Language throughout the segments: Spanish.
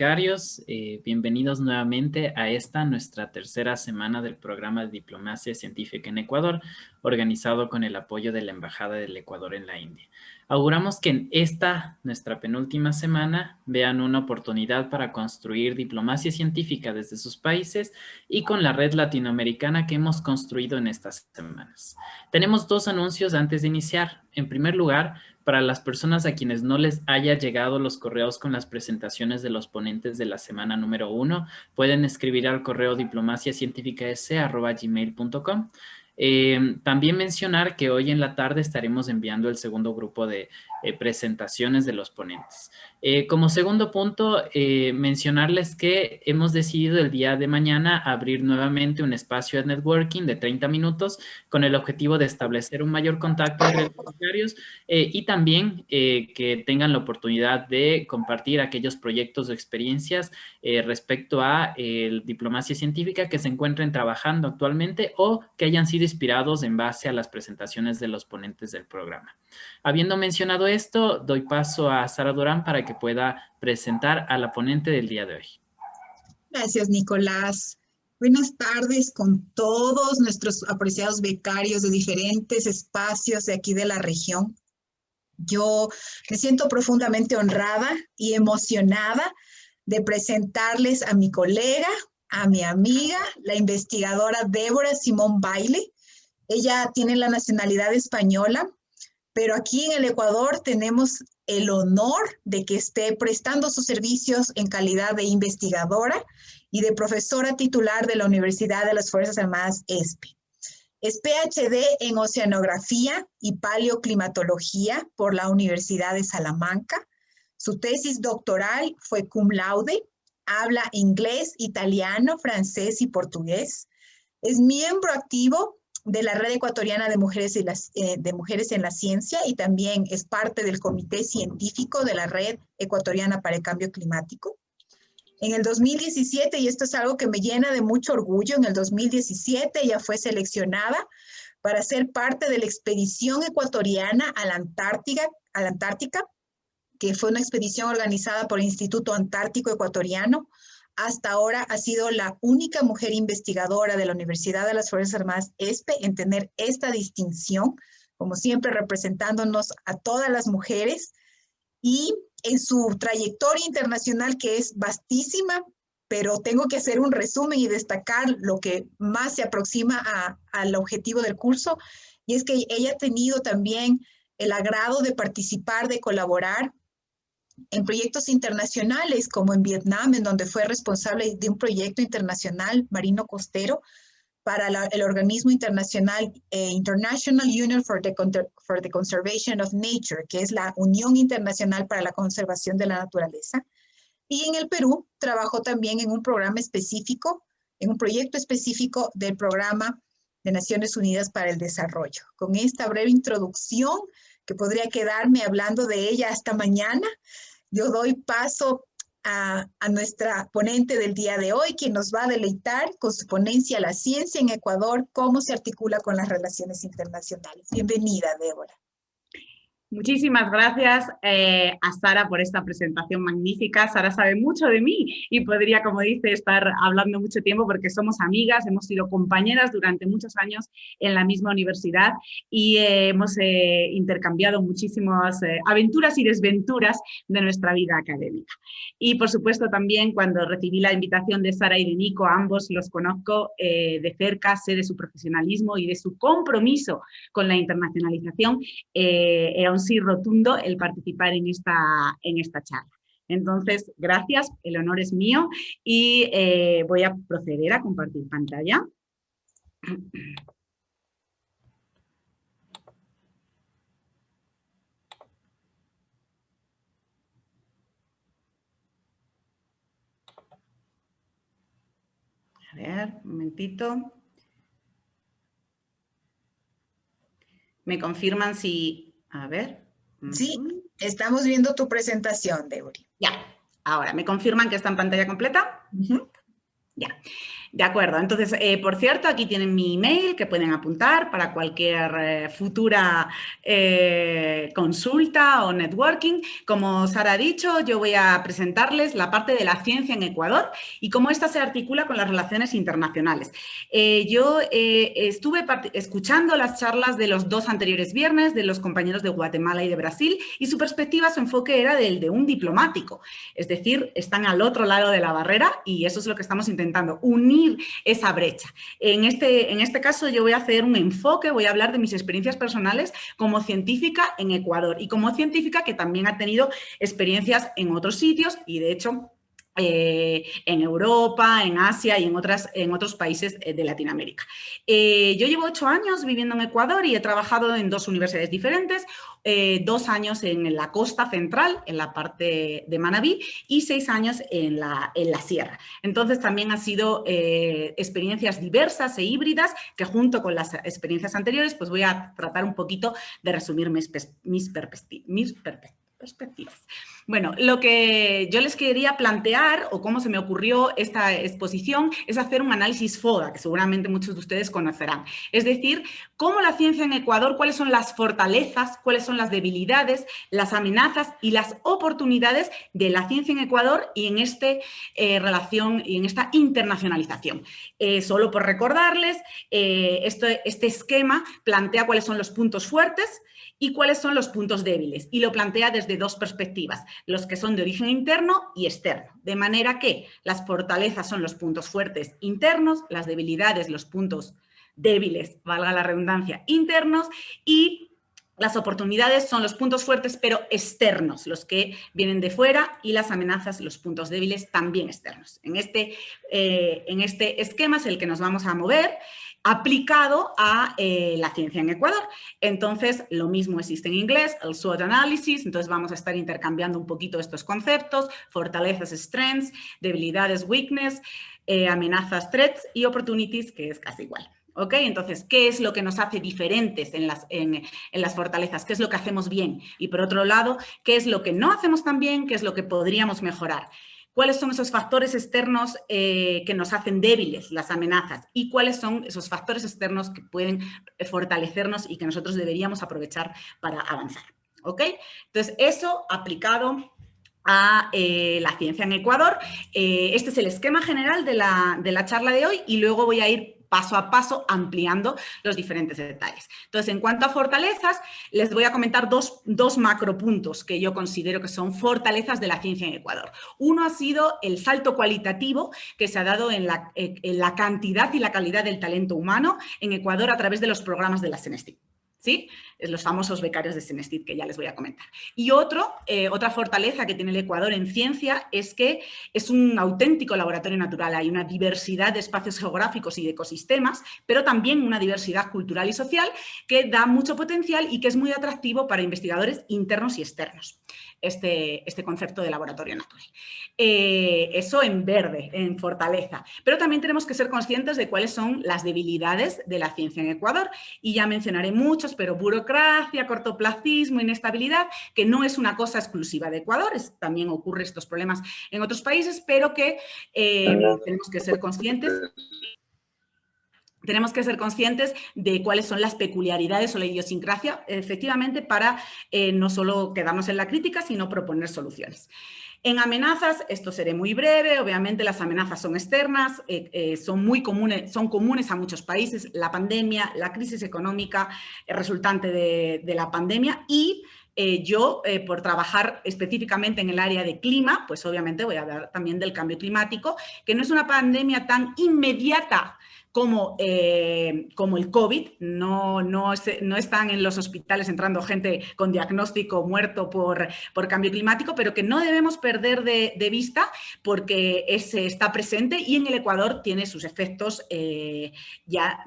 becarios, bienvenidos nuevamente a esta, nuestra tercera semana del programa de Diplomacia Científica en Ecuador, organizado con el apoyo de la Embajada del Ecuador en la India. Auguramos que en esta, nuestra penúltima semana, vean una oportunidad para construir diplomacia científica desde sus países y con la red latinoamericana que hemos construido en estas semanas. Tenemos dos anuncios antes de iniciar. En primer lugar, para las personas a quienes no les haya llegado los correos con las presentaciones de los ponentes de la semana número 1, pueden escribir al correo diplomaciacientificaes@gmail.com. También mencionar que hoy en la tarde estaremos enviando el segundo grupo de presentaciones de los ponentes. Como segundo punto, mencionarles que hemos decidido el día de mañana abrir nuevamente un espacio de networking de 30 minutos con el objetivo de establecer un mayor contacto entre los becarios y también que tengan la oportunidad de compartir aquellos proyectos o experiencias respecto a diplomacia científica que se encuentren trabajando actualmente o que hayan sido inspirados en base a las presentaciones de los ponentes del programa. Habiendo mencionado esto, doy paso a Sara Durán para que pueda presentar a la ponente del día de hoy. Gracias, Nicolás. Buenas tardes con todos nuestros apreciados becarios de diferentes espacios de aquí de la región. Yo me siento profundamente honrada y emocionada de presentarles a mi colega, a mi amiga, la investigadora Débora Simón Baile. Ella tiene la nacionalidad española, pero aquí en el Ecuador tenemos el honor de que esté prestando sus servicios en calidad de investigadora y de profesora titular de la Universidad de las Fuerzas Armadas ESPE. Es PhD en Oceanografía y Paleoclimatología por la Universidad de Salamanca. Su tesis doctoral fue cum laude. Habla inglés, italiano, francés y portugués. Es miembro activo de la Red Ecuatoriana de Mujeres en la Ciencia y también es parte del Comité Científico de la Red Ecuatoriana para el Cambio Climático. En el 2017, y esto es algo que me llena de mucho orgullo, en el 2017 ella fue seleccionada para ser parte de la expedición ecuatoriana a la Antártica, que fue una expedición organizada por el Instituto Antártico Ecuatoriano. Hasta ahora ha sido la única mujer investigadora de la Universidad de las Fuerzas Armadas ESPE en tener esta distinción, como siempre representándonos a todas las mujeres. Y en su trayectoria internacional, que es vastísima, pero tengo que hacer un resumen y destacar lo que más se aproxima al objetivo del curso, y es que ella ha tenido también el agrado de participar, de colaborar en proyectos internacionales, como en Vietnam, en donde fue responsable de un proyecto internacional marino costero para el organismo internacional International Union for the Conservation of Nature, que es la Unión Internacional para la Conservación de la Naturaleza. Y en el Perú trabajó también en un programa específico, en un proyecto específico del Programa de Naciones Unidas para el Desarrollo. Con esta breve introducción, que podría quedarme hablando de ella hasta mañana, yo doy paso a nuestra ponente del día de hoy, quien nos va a deleitar con su ponencia La ciencia en Ecuador, cómo se articula con las relaciones internacionales. Bienvenida, Débora. Muchísimas gracias a Sara por esta presentación magnífica. Sara sabe mucho de mí y podría, como dice, estar hablando mucho tiempo porque somos amigas, hemos sido compañeras durante muchos años en la misma universidad y hemos intercambiado muchísimas aventuras y desventuras de nuestra vida académica. Y, por supuesto, también cuando recibí la invitación de Sara y de Nico, a ambos los conozco de cerca, sé de su profesionalismo y de su compromiso con la internacionalización. Era un sí rotundo el participar en esta charla. Entonces, gracias, el honor es mío y voy a proceder a compartir pantalla. A ver, un momentito. ¿Me confirman si...? A ver. Sí, estamos viendo tu presentación, Débora. Ya, ahora, ¿me confirman que está en pantalla completa? Uh-huh. Ya. De acuerdo, entonces, por cierto, aquí tienen mi email que pueden apuntar para cualquier futura consulta o networking. Como Sara ha dicho, yo voy a presentarles la parte de la ciencia en Ecuador y cómo esta se articula con las relaciones internacionales. Yo estuve escuchando las charlas de los 2 anteriores viernes de los compañeros de Guatemala y de Brasil y su perspectiva, su enfoque era del de un diplomático. Es decir, están al otro lado de la barrera y eso es lo que estamos intentando, unir esa brecha. En este caso yo voy a hacer un enfoque, voy a hablar de mis experiencias personales como científica en Ecuador y como científica que también ha tenido experiencias en otros sitios y de hecho en Europa, en Asia y en otros países de Latinoamérica. Yo llevo 8 años viviendo en Ecuador y he trabajado en 2 universidades diferentes, 2 años en la costa central, en la parte de Manabí, y 6 años en la sierra. Entonces, también han sido experiencias diversas e híbridas que junto con las experiencias anteriores, pues voy a tratar un poquito de resumir mis perspectivas. Bueno, lo que yo les quería plantear o cómo se me ocurrió esta exposición es hacer un análisis FODA, que seguramente muchos de ustedes conocerán. Es decir, cómo la ciencia en Ecuador, cuáles son las fortalezas, cuáles son las debilidades, las amenazas y las oportunidades de la ciencia en Ecuador y en relación y en esta internacionalización. Solo por recordarles, este esquema plantea cuáles son los puntos fuertes y cuáles son los puntos débiles. Y lo plantea desde 2 perspectivas, los que son de origen interno y externo. De manera que las fortalezas son los puntos fuertes internos, las debilidades, los puntos débiles, valga la redundancia, internos, y las oportunidades son los puntos fuertes pero externos, los que vienen de fuera, y las amenazas, los puntos débiles también externos. En este esquema es el que nos vamos a mover, aplicado a la ciencia en Ecuador. Entonces, lo mismo existe en inglés, el SWOT Analysis, entonces vamos a estar intercambiando un poquito estos conceptos, fortalezas, strengths, debilidades, weakness, amenazas, threats y opportunities, que es casi igual. ¿Ok? Entonces, ¿qué es lo que nos hace diferentes en las fortalezas? ¿Qué es lo que hacemos bien? Y por otro lado, ¿qué es lo que no hacemos tan bien? ¿Qué es lo que podríamos mejorar? ¿Cuáles son esos factores externos que nos hacen débiles, las amenazas? ¿Y cuáles son esos factores externos que pueden fortalecernos y que nosotros deberíamos aprovechar para avanzar? ¿Ok? Entonces, eso aplicado a la ciencia en Ecuador. Este es el esquema general de la charla de hoy y luego voy a ir paso a paso ampliando los diferentes detalles. Entonces, en cuanto a fortalezas, les voy a comentar dos macropuntos que yo considero que son fortalezas de la ciencia en Ecuador. Uno ha sido el salto cualitativo que se ha dado en la cantidad y la calidad del talento humano en Ecuador a través de los programas de la SENESTIC. ¿Sí? Los famosos becarios de SENESTIC que ya les voy a comentar. Y otra fortaleza que tiene el Ecuador en ciencia es que es un auténtico laboratorio natural. Hay una diversidad de espacios geográficos y de ecosistemas, pero también una diversidad cultural y social que da mucho potencial y que es muy atractivo para investigadores internos y externos. Este concepto de laboratorio natural. Eso en verde, en fortaleza. Pero también tenemos que ser conscientes de cuáles son las debilidades de la ciencia en Ecuador. Y ya mencionaré muchos, pero burocracia, cortoplacismo, inestabilidad, que no es una cosa exclusiva de Ecuador, también ocurren estos problemas en otros países, pero que tenemos que ser conscientes. Tenemos que ser conscientes de cuáles son las peculiaridades o la idiosincrasia, efectivamente, para no solo quedarnos en la crítica, sino proponer soluciones. En amenazas, esto seré muy breve, obviamente las amenazas son externas, son comunes a muchos países, la pandemia, la crisis económica resultante de la pandemia y yo, por trabajar específicamente en el área de clima, pues obviamente voy a hablar también del cambio climático, que no es una pandemia tan inmediata como el COVID, no están en los hospitales entrando gente con diagnóstico muerto por cambio climático, pero que no debemos perder de vista porque está presente y en el Ecuador tiene sus efectos ya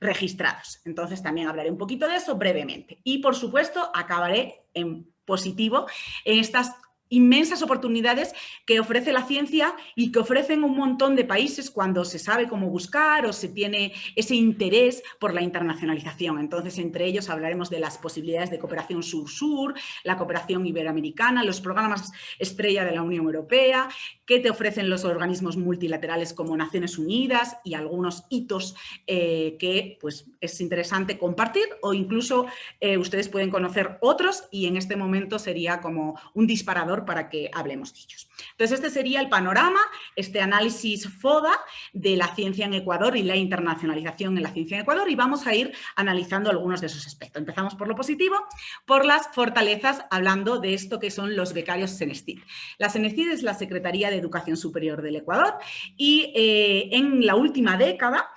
registrados. Entonces, también hablaré un poquito de eso brevemente. Y, por supuesto, acabaré en positivo en estas inmensas oportunidades que ofrece la ciencia y que ofrecen un montón de países cuando se sabe cómo buscar o se tiene ese interés por la internacionalización. Entonces, entre ellos hablaremos de las posibilidades de cooperación sur-sur, la cooperación iberoamericana, los programas estrella de la Unión Europea, qué te ofrecen los organismos multilaterales como Naciones Unidas y algunos hitos que pues, es interesante compartir, o incluso ustedes pueden conocer otros y en este momento sería como un disparador para que hablemos de ellos. Entonces, este sería el panorama, este análisis FODA de la ciencia en Ecuador y la internacionalización en la ciencia en Ecuador, y vamos a ir analizando algunos de esos aspectos. Empezamos por lo positivo, por las fortalezas, hablando de esto que son los becarios CENESTID. La CENESTID es la Secretaría de Educación Superior del Ecuador y en la última década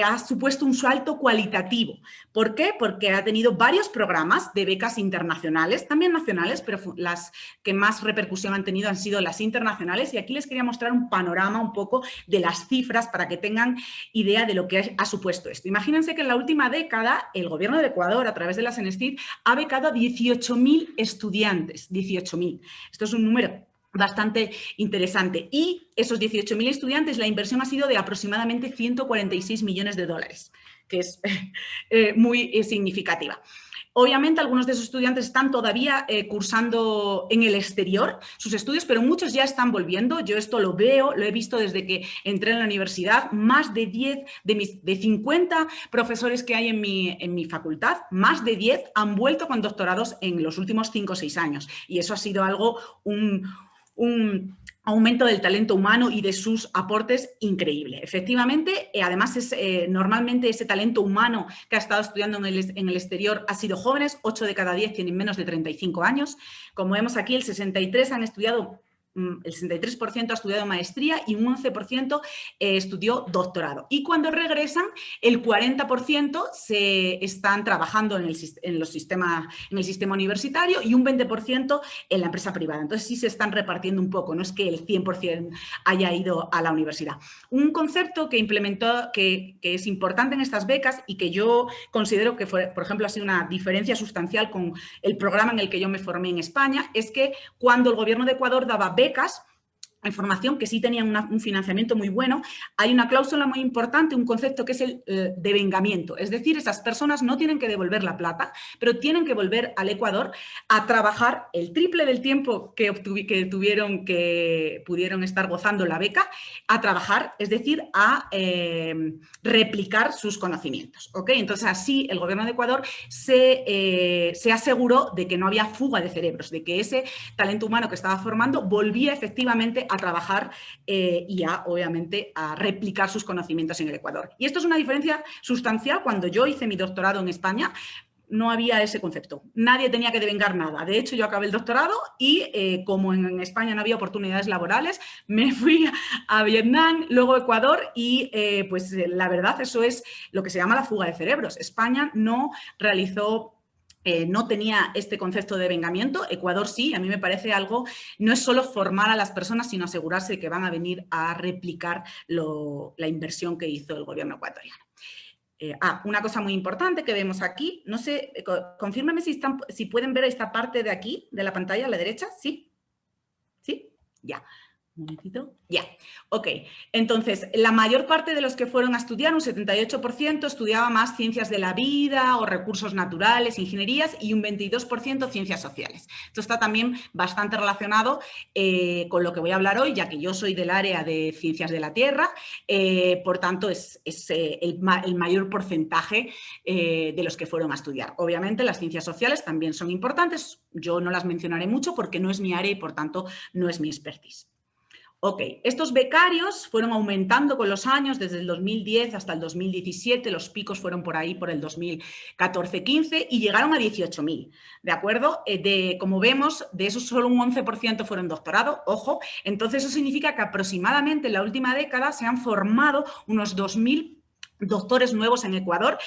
ha supuesto un salto cualitativo. ¿Por qué? Porque ha tenido varios programas de becas internacionales, también nacionales, pero las que más repercusión han tenido han sido las internacionales, y aquí les quería mostrar un panorama un poco de las cifras para que tengan idea de lo que ha supuesto esto. Imagínense que en la última década el gobierno de Ecuador, a través de la CENESTID, ha becado a 18.000 estudiantes, 18.000. Esto es un número bastante interesante. Y esos 18.000 estudiantes, la inversión ha sido de aproximadamente 146 millones de dólares, que es muy significativa. Obviamente, algunos de esos estudiantes están todavía cursando en el exterior sus estudios, pero muchos ya están volviendo. Yo esto lo veo, lo he visto desde que entré en la universidad. Más de 10 de 50 profesores que hay en mi facultad, más de 10 han vuelto con doctorados en los últimos 5 o 6 años. Y eso ha sido algo, un aumento del talento humano y de sus aportes increíble. Efectivamente, además, normalmente ese talento humano que ha estado estudiando en el exterior ha sido jóvenes, 8 de cada 10 tienen menos de 35 años. Como vemos aquí, el 63% ha estudiado maestría y un 11% estudió doctorado. Y cuando regresan, el 40% se están trabajando en el sistema universitario y un 20% en la empresa privada. Entonces, sí se están repartiendo un poco, no es que el 100% haya ido a la universidad. Un concepto que implementó, que es importante en estas becas y que yo considero que, por ejemplo, ha sido una diferencia sustancial con el programa en el que yo me formé en España, es que cuando el gobierno de Ecuador daba becas, información que sí tenían un financiamiento muy bueno, hay una cláusula muy importante, un concepto que es el devengamiento. Es decir, esas personas no tienen que devolver la plata, pero tienen que volver al Ecuador a trabajar el triple del tiempo que pudieron estar gozando la beca, a trabajar, es decir, a replicar sus conocimientos. ¿Okay? Entonces, así el gobierno de Ecuador se aseguró de que no había fuga de cerebros, de que ese talento humano que estaba formando volvía efectivamente a trabajar y obviamente, a replicar sus conocimientos en el Ecuador. Y esto es una diferencia sustancial. Cuando yo hice mi doctorado en España, no había ese concepto. Nadie tenía que devengar nada. De hecho, yo acabé el doctorado y como en España no había oportunidades laborales, me fui a Vietnam, luego a Ecuador y pues la verdad eso es lo que se llama la fuga de cerebros. España no realizó... no tenía este concepto de vengamiento. Ecuador sí, a mí me parece algo, no es solo formar a las personas, sino asegurarse de que van a venir a replicar la inversión que hizo el gobierno ecuatoriano. Una cosa muy importante que vemos aquí, no sé, confírmame si pueden ver esta parte de aquí, de la pantalla a la derecha, ¿sí? ¿Sí? Ya. Un momentito. Ya, ok. Entonces, la mayor parte de los que fueron a estudiar, un 78%, estudiaba más ciencias de la vida o recursos naturales, ingenierías, y un 22% ciencias sociales. Esto está también bastante relacionado con lo que voy a hablar hoy, ya que yo soy del área de ciencias de la tierra, por tanto, es el mayor porcentaje de los que fueron a estudiar. Obviamente, las ciencias sociales también son importantes. Yo no las mencionaré mucho porque no es mi área y, por tanto, no es mi expertise. Ok, estos becarios fueron aumentando con los años, desde el 2010 hasta el 2017, los picos fueron por ahí por el 2014-15 y llegaron a 18.000, ¿de acuerdo? Como vemos, de esos solo un 11% fueron doctorado, ojo, entonces eso significa que aproximadamente en la última década se han formado unos 2.000 doctores nuevos en Ecuador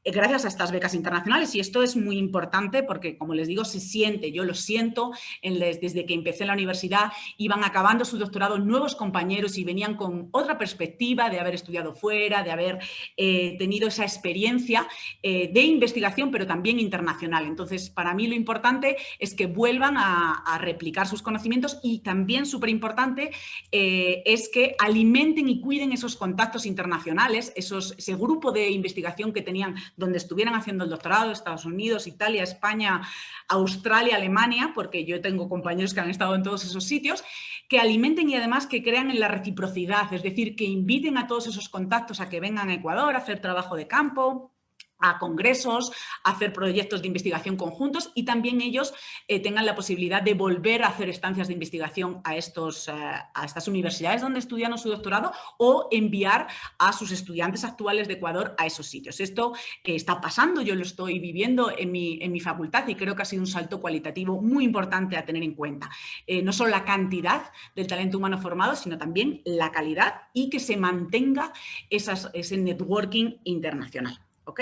gracias a estas becas internacionales, y esto es muy importante porque, como les digo, se siente, yo lo siento, desde que empecé en la universidad iban acabando su doctorado nuevos compañeros y venían con otra perspectiva de haber estudiado fuera, de haber tenido esa experiencia de investigación, pero también internacional. Entonces, para mí lo importante es que vuelvan a replicar sus conocimientos, y también súper importante es que alimenten y cuiden esos contactos internacionales, ese grupo de investigación que tenían donde estuvieran haciendo el doctorado, Estados Unidos, Italia, España, Australia, Alemania, porque yo tengo compañeros que han estado en todos esos sitios, que alimenten y además que crean en la reciprocidad, es decir, que inviten a todos esos contactos a que vengan a Ecuador a hacer trabajo de campo, a congresos, a hacer proyectos de investigación conjuntos, y también ellos tengan la posibilidad de volver a hacer estancias de investigación a estas universidades donde estudian su doctorado, o enviar a sus estudiantes actuales de Ecuador a esos sitios. Esto está pasando, yo lo estoy viviendo en mi facultad, y creo que ha sido un salto cualitativo muy importante a tener en cuenta. No solo la cantidad del talento humano formado, sino también la calidad, y que se mantenga ese networking internacional. ¿Ok?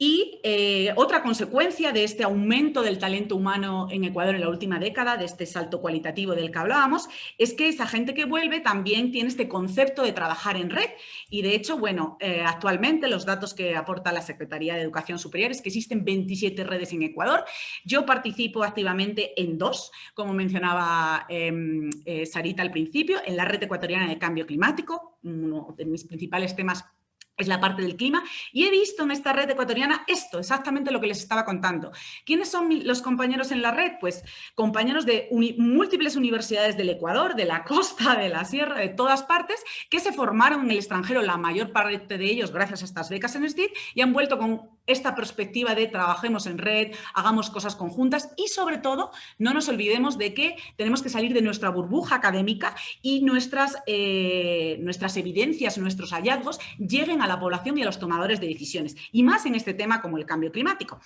Y otra consecuencia de este aumento del talento humano en Ecuador en la última década, de este salto cualitativo del que hablábamos, es que esa gente que vuelve también tiene este concepto de trabajar en red. Y de hecho, bueno, actualmente los datos que aporta la Secretaría de Educación Superior es que existen 27 redes en Ecuador. Yo participo activamente en 2, como mencionaba Sarita al principio, en la Red Ecuatoriana de Cambio Climático. Uno de mis principales temas es la parte del clima, y he visto en esta red ecuatoriana esto, exactamente lo que les estaba contando. ¿Quiénes son los compañeros en la red? Pues compañeros de múltiples universidades del Ecuador, de la costa, de la sierra, de todas partes, que se formaron en el extranjero, la mayor parte de ellos gracias a estas becas en SDID, y han vuelto con esta perspectiva de trabajemos en red, hagamos cosas conjuntas, y sobre todo no nos olvidemos de que tenemos que salir de nuestra burbuja académica y nuestras evidencias, nuestros hallazgos lleguen a la población y a los tomadores de decisiones, y más en este tema como el cambio climático.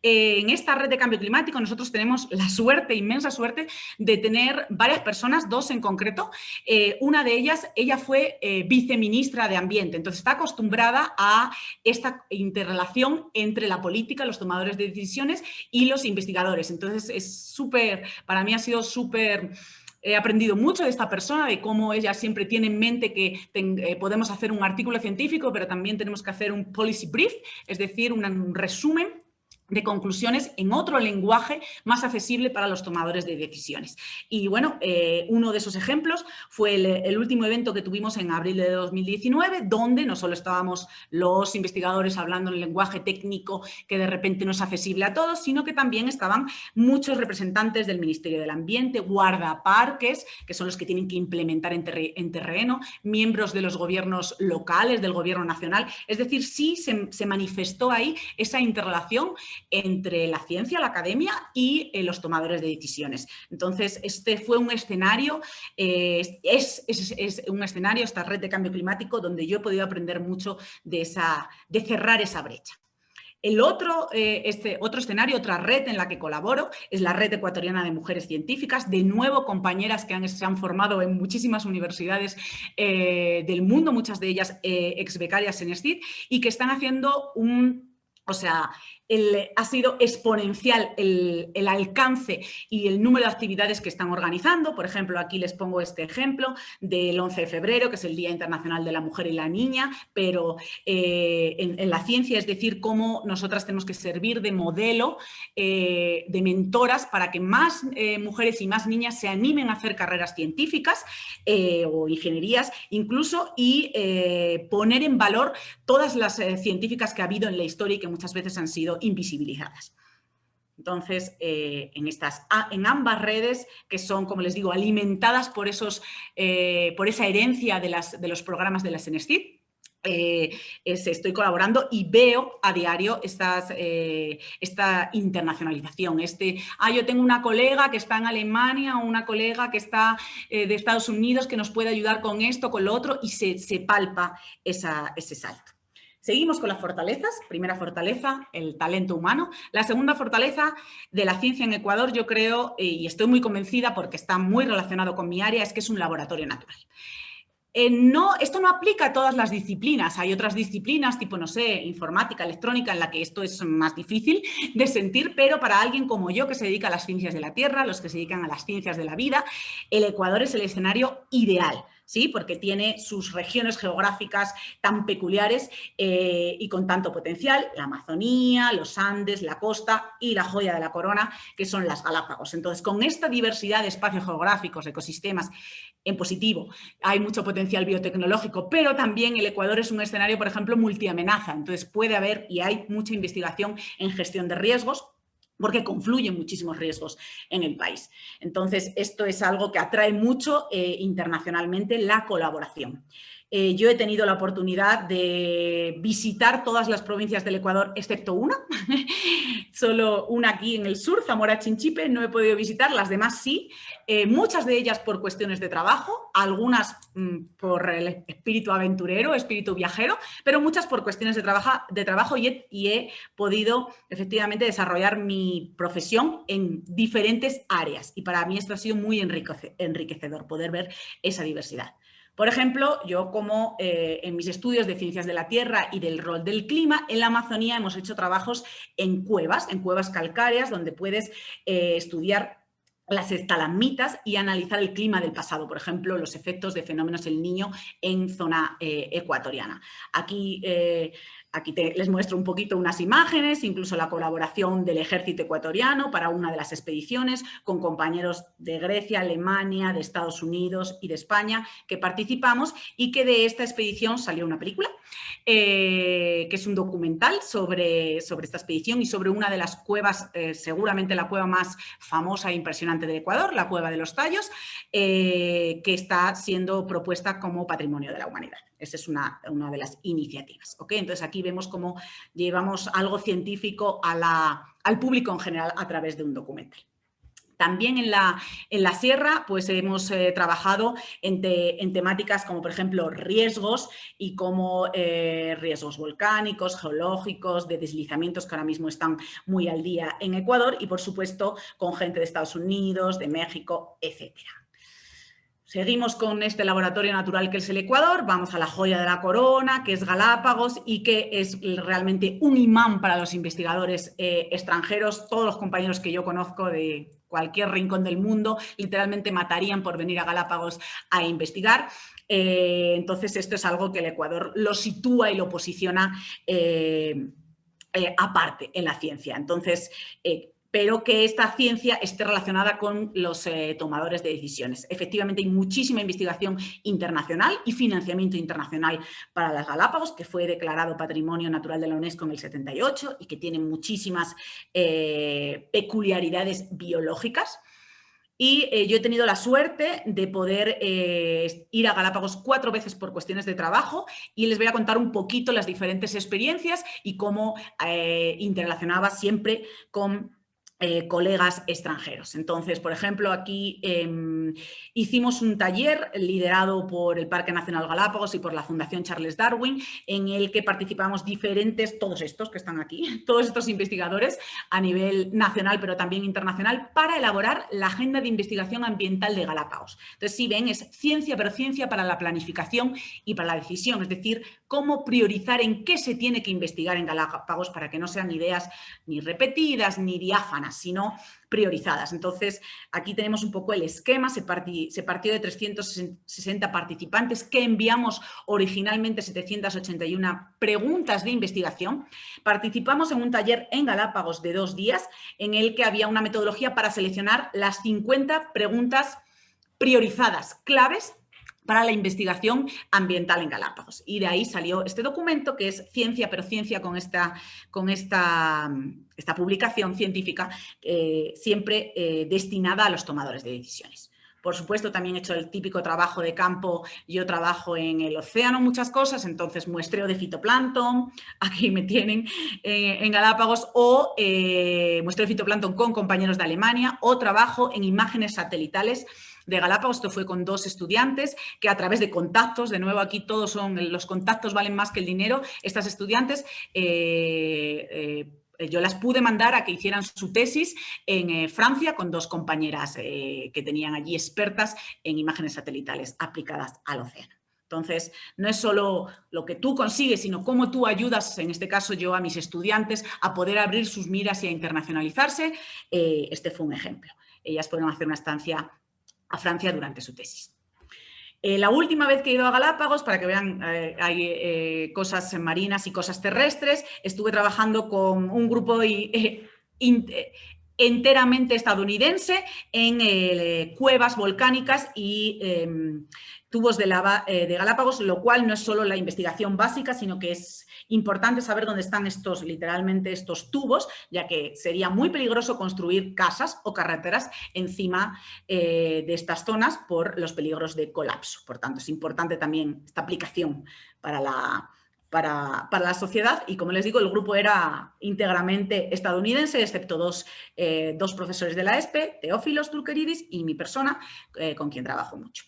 En esta red de cambio climático nosotros tenemos la suerte, inmensa suerte, de tener varias personas, 2 en concreto. Una de ellas, ella fue viceministra de Ambiente, entonces está acostumbrada a esta interrelación entre la política, los tomadores de decisiones y los investigadores. Entonces es súper, para mí ha sido súper... He aprendido mucho de esta persona, de cómo ella siempre tiene en mente que podemos hacer un artículo científico, pero también tenemos que hacer un policy brief, es decir, un resumen de conclusiones en otro lenguaje más accesible para los tomadores de decisiones. Y bueno, uno de esos ejemplos fue el último evento que tuvimos en abril de 2019, donde no solo estábamos los investigadores hablando en el lenguaje técnico que de repente no es accesible a todos, sino que también estaban muchos representantes del Ministerio del Ambiente, guardaparques, que son los que tienen que implementar en terreno, miembros de los gobiernos locales, del gobierno nacional. Es decir, sí se manifestó ahí esa interrelación entre la ciencia, la academia y los tomadores de decisiones. Entonces, este fue un escenario, es un escenario, esta red de cambio climático, donde yo he podido aprender mucho de cerrar esa brecha. El otro escenario, otra red en la que colaboro, es la Red Ecuatoriana de Mujeres Científicas, de nuevo compañeras que se han formado en muchísimas universidades del mundo, muchas de ellas exbecarias en SDID, y que están haciendo ha sido exponencial el alcance y el número de actividades que están organizando. Por ejemplo, aquí les pongo este ejemplo del 11 de febrero, que es el Día Internacional de la Mujer y la Niña, pero en la ciencia, es decir, cómo nosotras tenemos que servir de modelo, de mentoras, para que más mujeres y más niñas se animen a hacer carreras científicas o ingenierías incluso, y poner en valor todas las científicas que ha habido en la historia y que muchas veces han sido invisibilizadas. Entonces, en ambas redes, que son, como les digo, alimentadas por esa herencia de los programas de la SNSTID, estoy colaborando y veo a diario esta internacionalización. Yo tengo una colega que está en Alemania o una colega que está de Estados Unidos que nos puede ayudar con esto, con lo otro, y se palpa ese salto. Seguimos con las fortalezas. Primera fortaleza, el talento humano. La segunda fortaleza de la ciencia en Ecuador, yo creo, y estoy muy convencida porque está muy relacionado con mi área, es que es un laboratorio natural. No, esto no aplica a todas las disciplinas. Hay otras disciplinas, tipo, no sé, informática, electrónica, en la que esto es más difícil de sentir, pero para alguien como yo, que se dedica a las ciencias de la Tierra, los que se dedican a las ciencias de la vida, el Ecuador es el escenario ideal, ¿sí? Porque tiene sus regiones geográficas tan peculiares y con tanto potencial, la Amazonía, los Andes, la costa y la joya de la corona, que son las Galápagos. Entonces, con esta diversidad de espacios geográficos, ecosistemas, en positivo, hay mucho potencial biotecnológico, pero también el Ecuador es un escenario, por ejemplo, multiamenaza. Entonces puede haber y hay mucha investigación en gestión de riesgos, porque confluyen muchísimos riesgos en el país. Entonces, esto es algo que atrae mucho internacionalmente la colaboración. Yo he tenido la oportunidad de visitar todas las provincias del Ecuador, excepto una, solo una aquí en el sur, Zamora Chinchipe, no he podido visitar, las demás sí, muchas de ellas por cuestiones de trabajo, algunas por el espíritu aventurero, espíritu viajero, pero muchas por cuestiones de trabajo y he podido efectivamente desarrollar mi profesión en diferentes áreas y para mí esto ha sido muy enriquecedor, poder ver esa diversidad. Por ejemplo, yo como en mis estudios de ciencias de la Tierra y del rol del clima, en la Amazonía hemos hecho trabajos en cuevas calcáreas, donde puedes estudiar las estalagmitas y analizar el clima del pasado, por ejemplo, los efectos de fenómenos El Niño en zona ecuatoriana. Aquí les muestro un poquito unas imágenes, incluso la colaboración del ejército ecuatoriano para una de las expediciones con compañeros de Grecia, Alemania, de Estados Unidos y de España que participamos y que de esta expedición salió una película que es un documental sobre esta expedición y sobre una de las cuevas, seguramente la cueva más famosa e impresionante del Ecuador, la Cueva de los Tallos, que está siendo propuesta como Patrimonio de la Humanidad. Esa es una de las iniciativas. ¿Okay? Entonces, aquí vemos cómo llevamos algo científico al público en general a través de un documental. También en la sierra pues hemos trabajado en temáticas como, por ejemplo, riesgos y como riesgos volcánicos, geológicos, de deslizamientos que ahora mismo están muy al día en Ecuador y, por supuesto, con gente de Estados Unidos, de México, etcétera. Seguimos con este laboratorio natural que es el Ecuador, vamos a la joya de la corona, que es Galápagos y que es realmente un imán para los investigadores extranjeros. Todos los compañeros que yo conozco de cualquier rincón del mundo literalmente matarían por venir a Galápagos a investigar. Entonces, esto es algo que el Ecuador lo sitúa y lo posiciona aparte en la ciencia. Entonces, pero que esta ciencia esté relacionada con los tomadores de decisiones. Efectivamente, hay muchísima investigación internacional y financiamiento internacional para las Galápagos, que fue declarado Patrimonio Natural de la UNESCO en el 78 y que tiene muchísimas peculiaridades biológicas. Y yo he tenido la suerte de poder ir a Galápagos 4 veces por cuestiones de trabajo y les voy a contar un poquito las diferentes experiencias y cómo interrelacionaba siempre con colegas extranjeros. Entonces, por ejemplo, aquí hicimos un taller liderado por el Parque Nacional Galápagos y por la Fundación Charles Darwin, en el que participamos todos estos que están aquí, todos estos investigadores a nivel nacional, pero también internacional, para elaborar la agenda de investigación ambiental de Galápagos. Entonces, si ven, es ciencia, pero ciencia para la planificación y para la decisión, es decir, cómo priorizar en qué se tiene que investigar en Galápagos para que no sean ideas ni repetidas ni diáfanas, sino priorizadas. Entonces, aquí tenemos un poco el esquema, se partió de 360 participantes que enviamos originalmente 781 preguntas de investigación. Participamos en un taller en Galápagos de 2 días en el que había una metodología para seleccionar las 50 preguntas priorizadas, claves para la investigación ambiental en Galápagos. Y de ahí salió este documento que es ciencia, pero ciencia con esta publicación científica siempre destinada a los tomadores de decisiones. Por supuesto, también he hecho el típico trabajo de campo. Yo trabajo en el océano muchas cosas, entonces muestreo de fitoplancton, aquí me tienen en Galápagos, o muestreo de fitoplancton con compañeros de Alemania, o trabajo en imágenes satelitales de Galápagos. Esto fue con 2 estudiantes que a través de contactos, de nuevo aquí todos los contactos valen más que el dinero, estas estudiantes yo las pude mandar a que hicieran su tesis en Francia con 2 compañeras que tenían allí expertas en imágenes satelitales aplicadas al océano. Entonces, no es solo lo que tú consigues, sino cómo tú ayudas, en este caso yo, a mis estudiantes a poder abrir sus miras y a internacionalizarse. Este fue un ejemplo. Ellas fueron a hacer una estancia a Francia durante su tesis. La última vez que he ido a Galápagos, para que vean, hay cosas marinas y cosas terrestres, estuve trabajando con un grupo enteramente estadounidense en cuevas volcánicas y tubos de lava de Galápagos, lo cual no es solo la investigación básica, sino que es importante saber dónde están literalmente estos tubos, ya que sería muy peligroso construir casas o carreteras encima de estas zonas por los peligros de colapso. Por tanto, es importante también esta aplicación para la sociedad y, como les digo, el grupo era íntegramente estadounidense, excepto dos profesores de la ESPE, Teófilos Tulkeridis y mi persona, con quien trabajo mucho.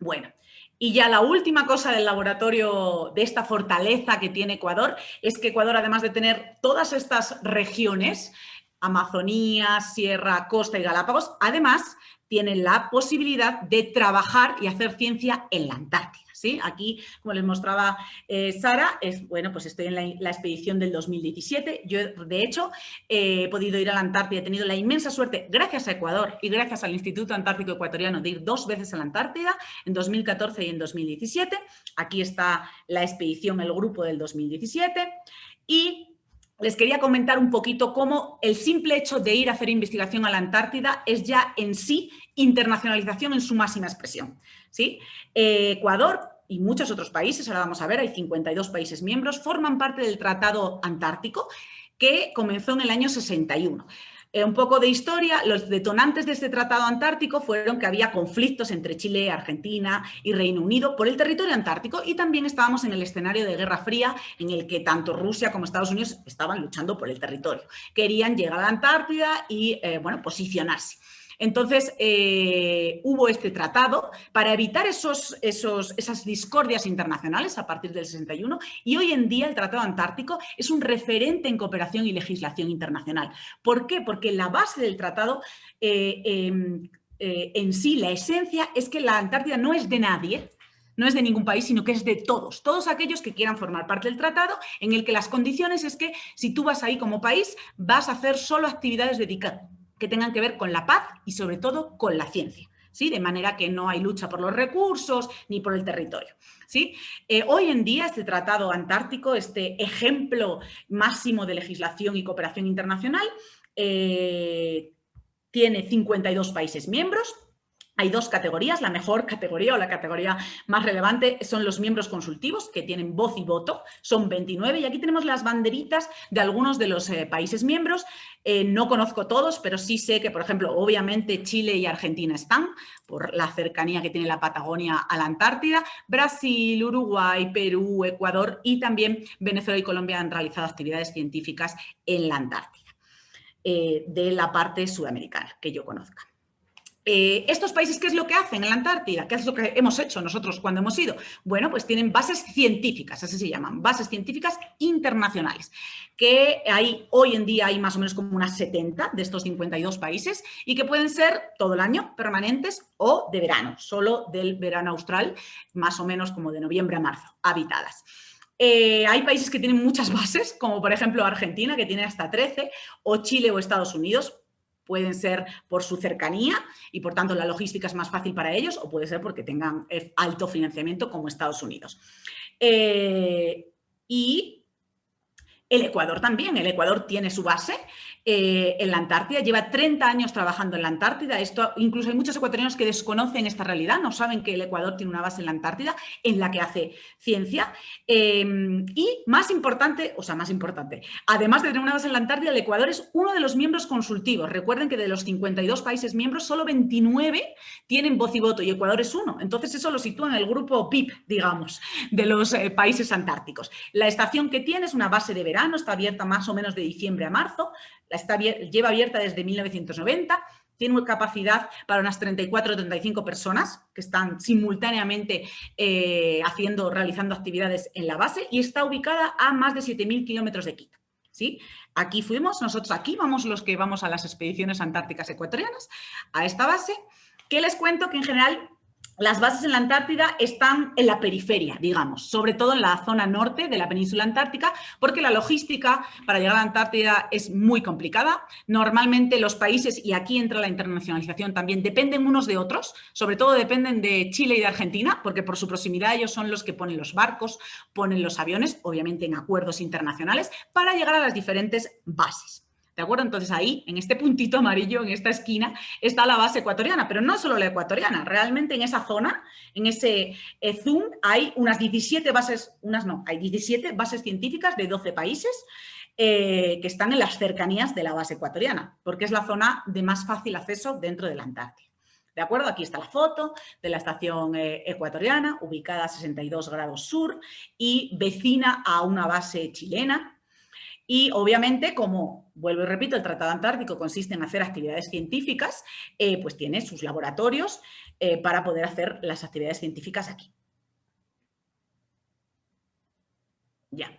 Bueno, y ya la última cosa del laboratorio, de esta fortaleza que tiene Ecuador, es que Ecuador, además de tener todas estas regiones, Amazonía, Sierra, Costa y Galápagos, además tiene la posibilidad de trabajar y hacer ciencia en la Antártida. ¿Sí? Aquí, como les mostraba Sara, pues estoy en la expedición del 2017. Yo, de hecho, he podido ir a la Antártida, he tenido la inmensa suerte, gracias a Ecuador y gracias al Instituto Antártico Ecuatoriano, de ir 2 veces a la Antártida, en 2014 y en 2017. Aquí está la expedición, el grupo del 2017. Y les quería comentar un poquito cómo el simple hecho de ir a hacer investigación a la Antártida es ya en sí internacionalización en su máxima expresión. ¿Sí? Ecuador y muchos otros países, ahora vamos a ver, hay 52 países miembros, forman parte del Tratado Antártico que comenzó en el año 61. Un poco de historia, los detonantes de este Tratado Antártico fueron que había conflictos entre Chile, Argentina y Reino Unido por el territorio antártico y también estábamos en el escenario de Guerra Fría en el que tanto Rusia como Estados Unidos estaban luchando por el territorio. Querían llegar a la Antártida y, posicionarse. Entonces, hubo este tratado para evitar esas discordias internacionales a partir del 61 y hoy en día el Tratado Antártico es un referente en cooperación y legislación internacional. ¿Por qué? Porque la base del tratado en sí, la esencia, es que la Antártida no es de nadie, no es de ningún país, sino que es de todos aquellos que quieran formar parte del tratado, en el que las condiciones es que si tú vas ahí como país, vas a hacer solo actividades dedicadas que tengan que ver con la paz y sobre todo con la ciencia, ¿sí? De manera que no hay lucha por los recursos ni por el territorio, ¿sí? Hoy en día este Tratado Antártico, este ejemplo máximo de legislación y cooperación internacional, tiene 52 países miembros. Hay 2 categorías, la mejor categoría o la categoría más relevante son los miembros consultivos, que tienen voz y voto, son 29, y aquí tenemos las banderitas de algunos de los países miembros. No conozco todos, pero sí sé que, por ejemplo, obviamente Chile y Argentina están, por la cercanía que tiene la Patagonia a la Antártida. Brasil, Uruguay, Perú, Ecuador y también Venezuela y Colombia han realizado actividades científicas en la Antártida, de la parte sudamericana, que yo conozca. ¿Estos países qué es lo que hacen en la Antártida? ¿Qué es lo que hemos hecho nosotros cuando hemos ido? Bueno, pues tienen bases científicas, así se llaman, bases científicas internacionales, que hoy en día hay más o menos como unas 70 de estos 52 países y que pueden ser todo el año, permanentes o de verano, solo del verano austral, más o menos como de noviembre a marzo, habitadas. Hay países que tienen muchas bases, como por ejemplo Argentina, que tiene hasta 13, o Chile o Estados Unidos. Pueden ser por su cercanía y, por tanto, la logística es más fácil para ellos, o puede ser porque tengan alto financiamiento como Estados Unidos. Y el Ecuador también. El Ecuador tiene su base en la Antártida, lleva 30 años trabajando en la Antártida. Esto, incluso hay muchos ecuatorianos que desconocen esta realidad, no saben que el Ecuador tiene una base en la Antártida en la que hace ciencia. Y más importante, además de tener una base en la Antártida, el Ecuador es uno de los miembros consultivos. Recuerden que de los 52 países miembros, solo 29 tienen voz y voto y Ecuador es uno. Entonces eso lo sitúa en el grupo PIP, digamos, de los países antárticos. La estación que tiene es una base de verano, está abierta más o menos de diciembre a marzo. Lleva abierta desde 1990, tiene una capacidad para unas 34 o 35 personas que están simultáneamente realizando actividades en la base y está ubicada a más de 7.000 kilómetros de Quito. ¿Sí? Aquí fuimos, nosotros aquí vamos los que vamos a las expediciones antárticas ecuatorianas, a esta base, que les cuento que en general las bases en la Antártida están en la periferia, digamos, sobre todo en la zona norte de la península antártica, porque la logística para llegar a la Antártida es muy complicada. Normalmente los países, y aquí entra la internacionalización también, dependen unos de otros, sobre todo dependen de Chile y de Argentina, porque por su proximidad ellos son los que ponen los barcos, ponen los aviones, obviamente en acuerdos internacionales, para llegar a las diferentes bases. ¿De acuerdo? Entonces ahí, en este puntito amarillo, en esta esquina, está la base ecuatoriana, pero no solo la ecuatoriana, realmente en esa zona, en ese zoom, hay unas 17 bases, hay 17 bases científicas de 12 países que están en las cercanías de la base ecuatoriana, porque es la zona de más fácil acceso dentro de la Antártida. ¿De acuerdo? Aquí está la foto de la estación ecuatoriana, ubicada a 62 grados sur y vecina a una base chilena. Y obviamente, como vuelvo y repito, el Tratado Antártico consiste en hacer actividades científicas, pues tiene sus laboratorios para poder hacer las actividades científicas aquí. Ya.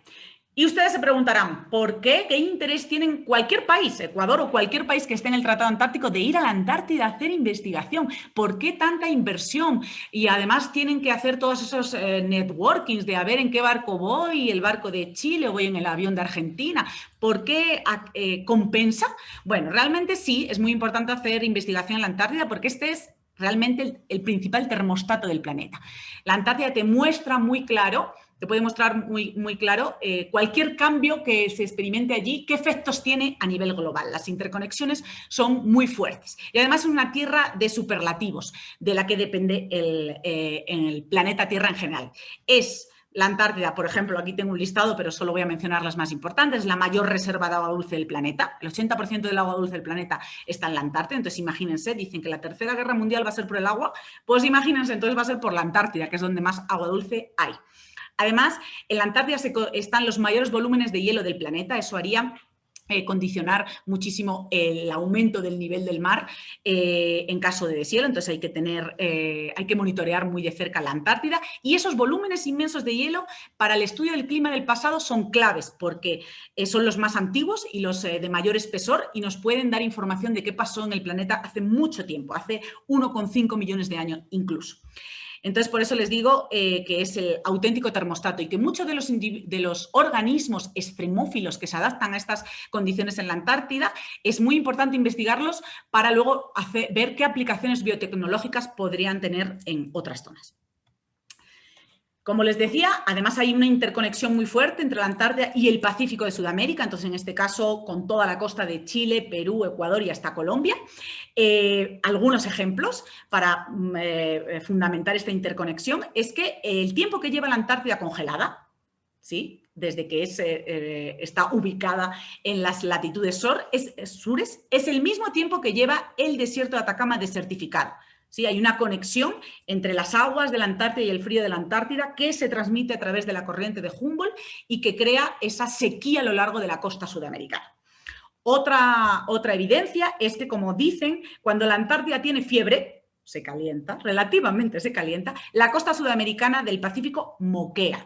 Y ustedes se preguntarán, ¿por qué? ¿Qué interés tienen cualquier país, Ecuador o cualquier país que esté en el Tratado Antártico, de ir a la Antártida a hacer investigación? ¿Por qué tanta inversión? Y además tienen que hacer todos esos networkings de a ver en qué barco voy, el barco de Chile o voy en el avión de Argentina. ¿Por qué compensa? Bueno, realmente sí, es muy importante hacer investigación en la Antártida porque este es realmente el principal termostato del planeta. La Antártida te muestra muy claro, te puede mostrar muy claro cualquier cambio que se experimente allí, qué efectos tiene a nivel global. Las interconexiones son muy fuertes. Y además es una tierra de superlativos, de la que depende el planeta Tierra en general. Es la Antártida, por ejemplo, aquí tengo un listado, pero solo voy a mencionar las más importantes, es la mayor reserva de agua dulce del planeta. El 80% del agua dulce del planeta está en la Antártida, entonces imagínense, dicen que la Tercera Guerra Mundial va a ser por el agua, pues imagínense, entonces va a ser por la Antártida, que es donde más agua dulce hay. Además, en la Antártida están los mayores volúmenes de hielo del planeta, eso haría condicionar muchísimo el aumento del nivel del mar en caso de deshielo, entonces hay que monitorear muy de cerca la Antártida y esos volúmenes inmensos de hielo para el estudio del clima del pasado son claves porque son los más antiguos y los de mayor espesor y nos pueden dar información de qué pasó en el planeta hace mucho tiempo, hace 1,5 millones de años incluso. Entonces, por eso les digo que es el auténtico termostato y que muchos de los organismos extremófilos que se adaptan a estas condiciones en la Antártida, es muy importante investigarlos para luego ver qué aplicaciones biotecnológicas podrían tener en otras zonas. Como les decía, además hay una interconexión muy fuerte entre la Antártida y el Pacífico de Sudamérica, entonces en este caso con toda la costa de Chile, Perú, Ecuador y hasta Colombia. Algunos ejemplos para fundamentar esta interconexión es que el tiempo que lleva la Antártida congelada, ¿sí?, desde que está ubicada en las latitudes sures, es el mismo tiempo que lleva el desierto de Atacama desertificado. Sí, hay una conexión entre las aguas de la Antártida y el frío de la Antártida que se transmite a través de la corriente de Humboldt y que crea esa sequía a lo largo de la costa sudamericana. Otra evidencia es que, como dicen, cuando la Antártida tiene fiebre, se calienta, relativamente se calienta, la costa sudamericana del Pacífico moquea.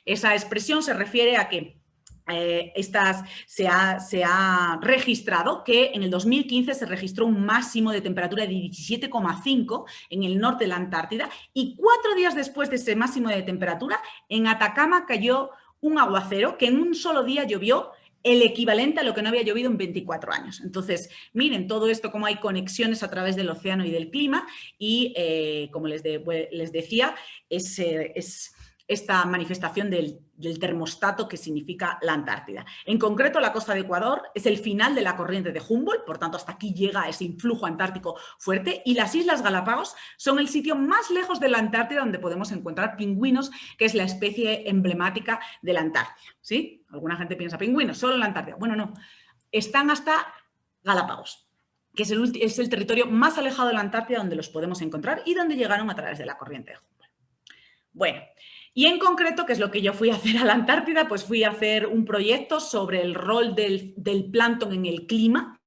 Esa expresión se refiere a que se ha registrado que en el 2015 se registró un máximo de temperatura de 17,5 en el norte de la Antártida y 4 días después de ese máximo de temperatura, en Atacama cayó un aguacero que en un solo día llovió el equivalente a lo que no había llovido en 24 años. Entonces, miren todo esto, cómo hay conexiones a través del océano y del clima y, como les decía, es esta manifestación del termostato que significa la Antártida. En concreto, la costa de Ecuador es el final de la corriente de Humboldt, por tanto, hasta aquí llega ese influjo antártico fuerte, y las Islas Galápagos son el sitio más lejos de la Antártida donde podemos encontrar pingüinos, que es la especie emblemática de la Antártida, ¿sí? Alguna gente piensa, pingüinos, solo en la Antártida. Bueno, no, están hasta Galápagos, que es el territorio más alejado de la Antártida donde los podemos encontrar y donde llegaron a través de la corriente de Humboldt. Bueno, y en concreto, ¿qué es lo que yo fui a hacer a la Antártida? Pues fui a hacer un proyecto sobre el rol del plancton en el clima.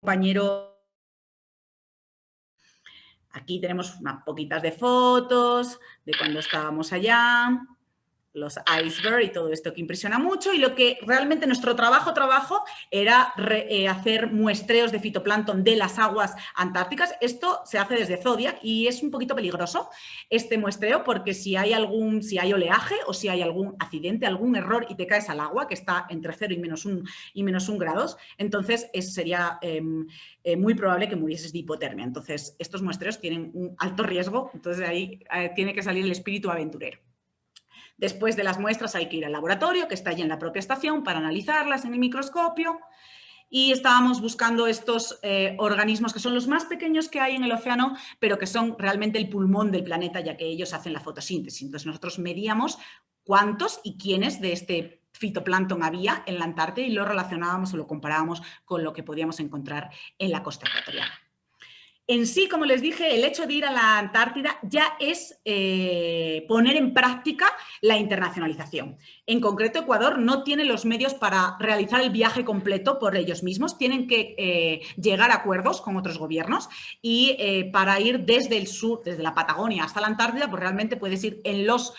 Compañero, aquí tenemos unas poquitas de fotos de cuando estábamos allá. los icebergs y todo esto que impresiona mucho, y lo que realmente nuestro trabajo era hacer muestreos de fitoplancton de las aguas antárticas. Esto se hace desde Zodiac y es un poquito peligroso este muestreo, porque si hay oleaje o si hay algún accidente, algún error y te caes al agua, que está entre 0 y menos 1 grados, entonces sería muy probable que murieses de hipotermia. Entonces, estos muestreos tienen un alto riesgo, entonces ahí tiene que salir el espíritu aventurero. Después de las muestras hay que ir al laboratorio, que está allí en la propia estación, para analizarlas en el microscopio. Y estábamos buscando estos organismos que son los más pequeños que hay en el océano, pero que son realmente el pulmón del planeta, ya que ellos hacen la fotosíntesis. Entonces nosotros medíamos cuántos y quiénes de este fitoplancton había en la Antártida y lo relacionábamos o lo comparábamos con lo que podíamos encontrar en la costa ecuatoriana. En sí, como les dije, el hecho de ir a la Antártida ya es poner en práctica la internacionalización. En concreto, Ecuador no tiene los medios para realizar el viaje completo por ellos mismos. Tienen que llegar a acuerdos con otros gobiernos y para ir desde el sur, desde la Patagonia hasta la Antártida, pues realmente puedes ir en los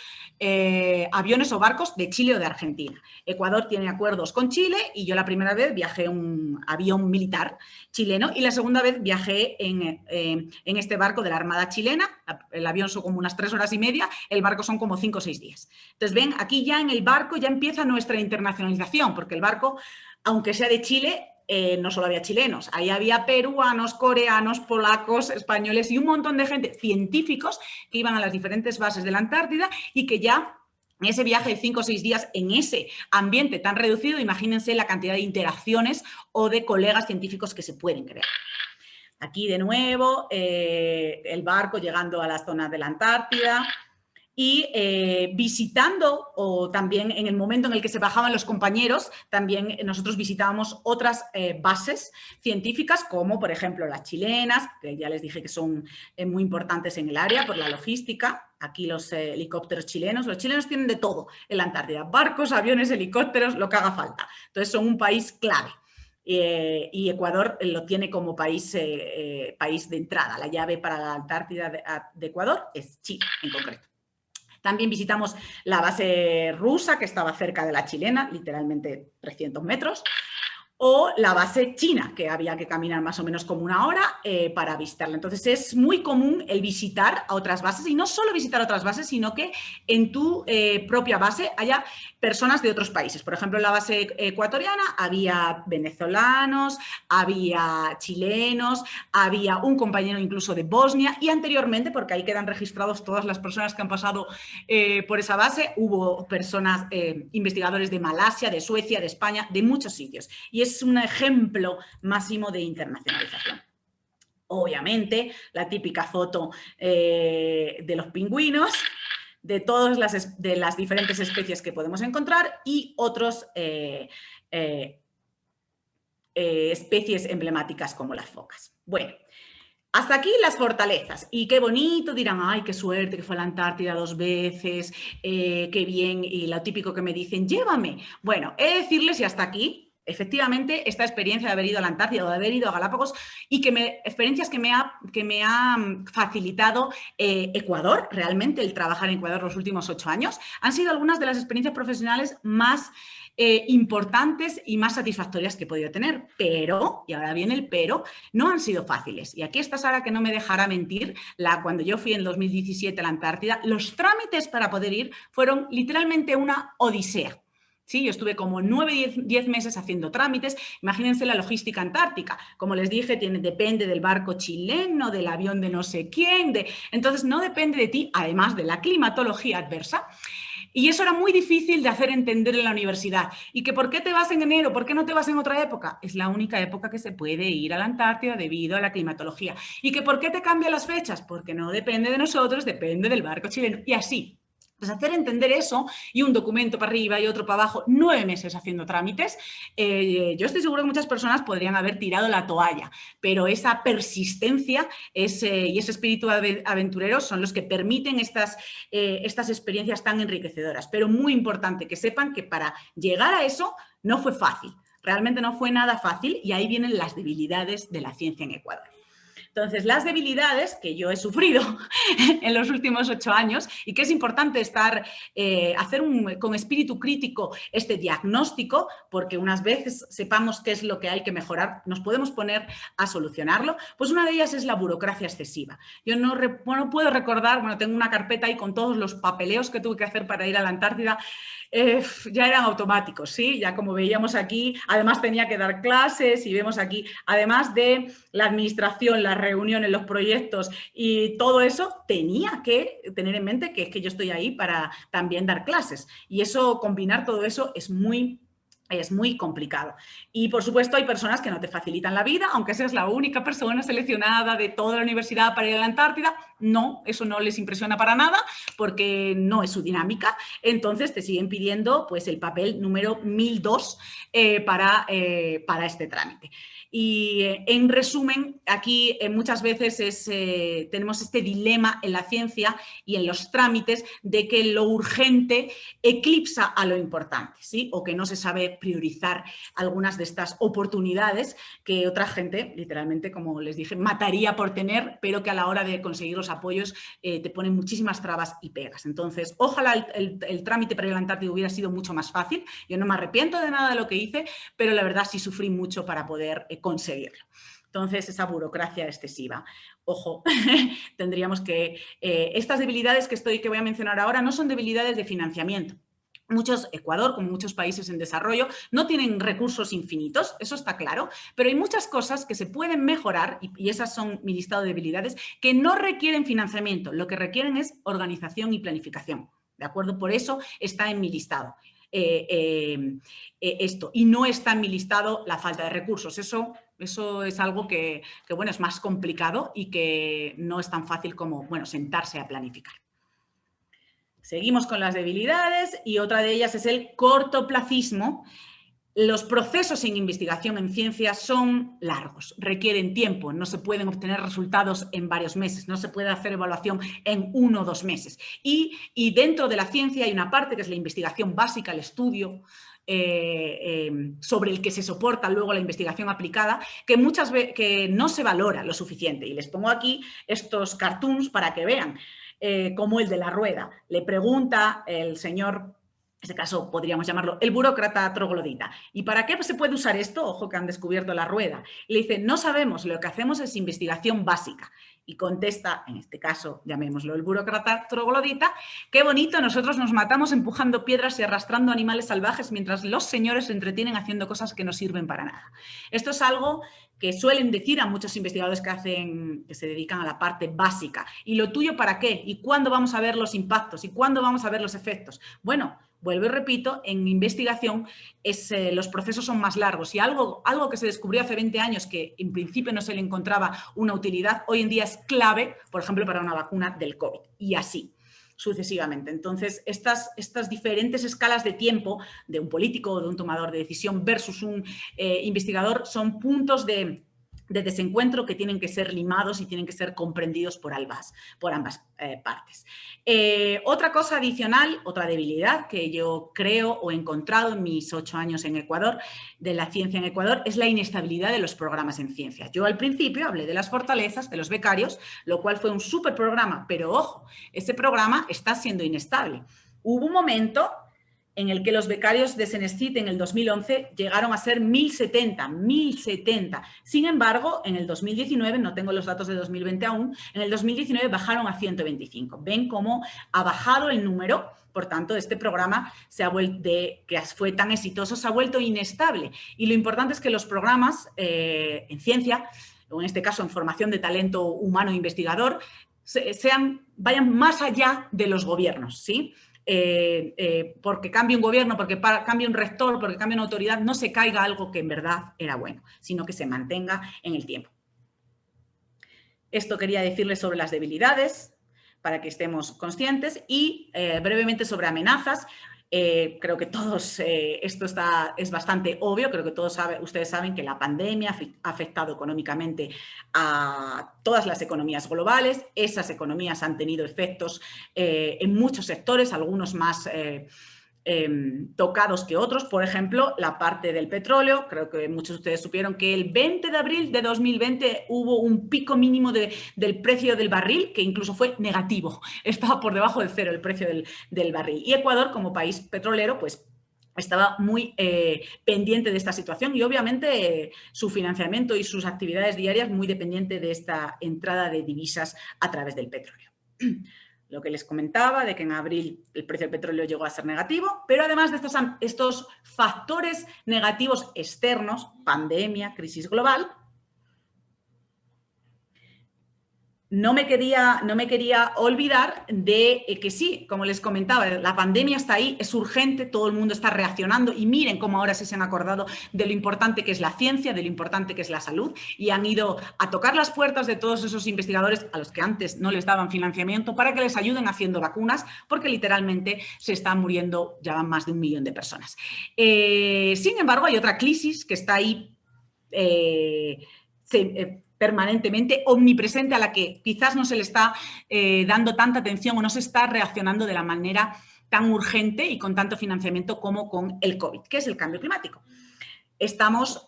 aviones o barcos de Chile o de Argentina. Ecuador tiene acuerdos con Chile y yo la primera vez viajé en un avión militar chileno y la segunda vez viajé en este barco de la Armada chilena. El avión son como unas 3 horas y media, el barco son como 5 o 6 días. Entonces, ven, aquí ya en el barco ya empieza nuestra internacionalización, porque el barco, aunque sea de Chile, no solo había chilenos, ahí había peruanos, coreanos, polacos, españoles y un montón de gente, científicos, que iban a las diferentes bases de la Antártida y que ya en ese viaje de 5 o 6 días, en ese ambiente tan reducido, imagínense la cantidad de interacciones o de colegas científicos que se pueden crear. Aquí de nuevo, el barco llegando a las zonas de la Antártida y visitando, o también en el momento en el que se bajaban los compañeros, también nosotros visitábamos otras bases científicas, como por ejemplo las chilenas, que ya les dije que son muy importantes en el área por la logística. Aquí los helicópteros chilenos. Los chilenos tienen de todo en la Antártida: barcos, aviones, helicópteros, lo que haga falta. Entonces son un país clave. Y Ecuador lo tiene como país de entrada. La llave para la Antártida de Ecuador es Chile, en concreto. También visitamos la base rusa, que estaba cerca de la chilena, literalmente 300 metros, o la base china, que había que caminar más o menos como 1 hora para visitarla. Entonces es muy común el visitar a otras bases, y no solo visitar a otras bases, sino que en tu propia base haya personas de otros países. Por ejemplo, en la base ecuatoriana había venezolanos, había chilenos, había un compañero incluso de Bosnia, y anteriormente, porque ahí quedan registrados todas las personas que han pasado por esa base, hubo personas, investigadores de Malasia, de Suecia, de España, de muchos sitios. Y es un ejemplo máximo de internacionalización. Obviamente, la típica foto de los pingüinos, de todas las diferentes especies que podemos encontrar y otras especies emblemáticas como las focas. Bueno, hasta aquí las fortalezas. Y qué bonito, dirán, ay, qué suerte que fue a la Antártida 2 veces, qué bien, y lo típico que me dicen, llévame. Bueno, he de decirles, y hasta aquí, efectivamente, esta experiencia de haber ido a la Antártida o de haber ido a Galápagos y experiencias que me ha facilitado Ecuador, realmente el trabajar en Ecuador los últimos 8 años, han sido algunas de las experiencias profesionales más importantes y más satisfactorias que he podido tener. Pero, y ahora viene el pero, no han sido fáciles. Y aquí está Sara, que no me dejará mentir, cuando yo fui en 2017 a la Antártida, los trámites para poder ir fueron literalmente una odisea. Sí, yo estuve como 9, 10 meses haciendo trámites. Imagínense la logística antártica. Como les dije, depende del barco chileno, del avión de no sé quién. Entonces, no depende de ti, además de la climatología adversa. Y eso era muy difícil de hacer entender en la universidad. ¿Y que por qué te vas en enero? ¿Por qué no te vas en otra época? Es la única época que se puede ir a la Antártida debido a la climatología. ¿Y que por qué te cambian las fechas? Porque no depende de nosotros, depende del barco chileno. Y así. Pues hacer entender eso y un documento para arriba y otro para abajo, 9 meses haciendo trámites, yo estoy segura que muchas personas podrían haber tirado la toalla, pero esa persistencia y ese espíritu aventurero son los que permiten estas experiencias tan enriquecedoras. Pero muy importante que sepan que para llegar a eso no fue fácil, realmente no fue nada fácil, y ahí vienen las debilidades de la ciencia en Ecuador. Entonces, las debilidades que yo he sufrido en los últimos 8 años y que es importante hacer con espíritu crítico este diagnóstico, porque unas veces sepamos qué es lo que hay que mejorar, nos podemos poner a solucionarlo, pues una de ellas es la burocracia excesiva. Yo no puedo recordar, bueno, tengo una carpeta ahí con todos los papeleos que tuve que hacer para ir a la Antártida, ya eran automáticos, ¿sí? Ya como veíamos aquí, además tenía que dar clases y vemos aquí, además de la administración, las reuniones, los proyectos y todo eso, tenía que tener en mente que es que yo estoy ahí para también dar clases. Y eso, combinar todo eso es muy complicado. Y, por supuesto, hay personas que no te facilitan la vida, aunque seas la única persona seleccionada de toda la universidad para ir a la Antártida. No, eso no les impresiona para nada porque no es su dinámica. Entonces, te siguen pidiendo pues, el papel número 1002 para este trámite. Y, en resumen, aquí muchas veces tenemos este dilema en la ciencia y en los trámites de que lo urgente eclipsa a lo importante, ¿sí? O que no se sabe priorizar algunas de estas oportunidades que otra gente, literalmente, como les dije, mataría por tener, pero que a la hora de conseguir los apoyos te ponen muchísimas trabas y pegas. Entonces, ojalá el trámite para el Antártico hubiera sido mucho más fácil. Yo no me arrepiento de nada de lo que hice, pero la verdad sí sufrí mucho para poder conseguirlo. Entonces, esa burocracia excesiva. Ojo, tendríamos que... estas debilidades que voy a mencionar ahora no son debilidades de financiamiento. Ecuador, como muchos países en desarrollo, no tienen recursos infinitos, eso está claro, pero hay muchas cosas que se pueden mejorar, y esas son mi listado de debilidades, que no requieren financiamiento, lo que requieren es organización y planificación, ¿de acuerdo? Por eso está en mi listado. Esto, y no está en mi listado la falta de recursos. Eso es algo que, bueno, es más complicado y que no es tan fácil como, bueno, sentarse a planificar. Seguimos con las debilidades y otra de ellas es el cortoplacismo. Los procesos en investigación en ciencia son largos, requieren tiempo, no se pueden obtener resultados en varios meses, no se puede hacer evaluación en 1 o 2 meses. Y dentro de la ciencia hay una parte que es la investigación básica, el estudio sobre el que se soporta luego la investigación aplicada, que no se valora lo suficiente. Y les pongo aquí estos cartoons para que vean, como el de la rueda. Le pregunta el señor... En este caso podríamos llamarlo el burócrata troglodita. ¿Y para qué se puede usar esto? Ojo que han descubierto la rueda. Y le dice, no sabemos, lo que hacemos es investigación básica. Y contesta, en este caso, llamémoslo el burócrata troglodita, qué bonito, nosotros nos matamos empujando piedras y arrastrando animales salvajes mientras los señores se entretienen haciendo cosas que no sirven para nada. Esto es algo que suelen decir a muchos investigadores que se dedican a la parte básica. ¿Y lo tuyo para qué? ¿Y cuándo vamos a ver los impactos? ¿Y cuándo vamos a ver los efectos? Bueno, vuelvo y repito, en investigación los procesos son más largos y algo que se descubrió hace 20 años que en principio no se le encontraba una utilidad, hoy en día es clave, por ejemplo, para una vacuna del COVID y así sucesivamente. Entonces, estas diferentes escalas de tiempo de un político o de un tomador de decisión versus un investigador son puntos de desencuentro que tienen que ser limados y tienen que ser comprendidos por ambas partes. Otra cosa adicional, otra debilidad que yo creo o he encontrado en mis 8 años en Ecuador, de la ciencia en Ecuador, es la inestabilidad de los programas en ciencia. Yo al principio hablé de las fortalezas de los becarios, lo cual fue un súper programa, pero ojo, ese programa está siendo inestable. Hubo un momento en el que los becarios de Cenexit en el 2011 llegaron a ser 1.070. Sin embargo, en el 2019, no tengo los datos de 2020 aún, en el 2019 bajaron a 125. Ven cómo ha bajado el número, por tanto, este programa que fue tan exitoso se ha vuelto inestable. Y lo importante es que los programas en ciencia, o en este caso en formación de talento humano e investigador, vayan más allá de los gobiernos, ¿sí? Porque cambie un gobierno, porque cambie un rector, porque cambie una autoridad, no se caiga algo que en verdad era bueno, sino que se mantenga en el tiempo. Esto quería decirles sobre las debilidades, para que estemos conscientes, y brevemente sobre amenazas. Creo que todos, esto es bastante obvio, creo que ustedes saben que la pandemia ha afectado económicamente a todas las economías globales. Esas economías han tenido efectos en muchos sectores, algunos más tocados que otros. Por ejemplo, la parte del petróleo. Creo que muchos de ustedes supieron que el 20 de abril de 2020 hubo un pico mínimo del precio del barril, que incluso fue negativo. Estaba por debajo de cero el precio del barril. Y Ecuador, como país petrolero, pues estaba muy pendiente de esta situación y obviamente su financiamiento y sus actividades diarias muy dependiente de esta entrada de divisas a través del petróleo. Lo que les comentaba de que en abril el precio del petróleo llegó a ser negativo, pero además de estos factores negativos externos, pandemia, crisis global, no me quería olvidar de que sí, como les comentaba, la pandemia está ahí, es urgente, todo el mundo está reaccionando y miren cómo ahora sí se han acordado de lo importante que es la ciencia, de lo importante que es la salud y han ido a tocar las puertas de todos esos investigadores a los que antes no les daban financiamiento para que les ayuden haciendo vacunas porque literalmente se están muriendo, ya van más de 1 millón de personas. Sin embargo, hay otra crisis que está ahí permanentemente, omnipresente, a la que quizás no se le está dando tanta atención o no se está reaccionando de la manera tan urgente y con tanto financiamiento como con el COVID, que es el cambio climático. Estamos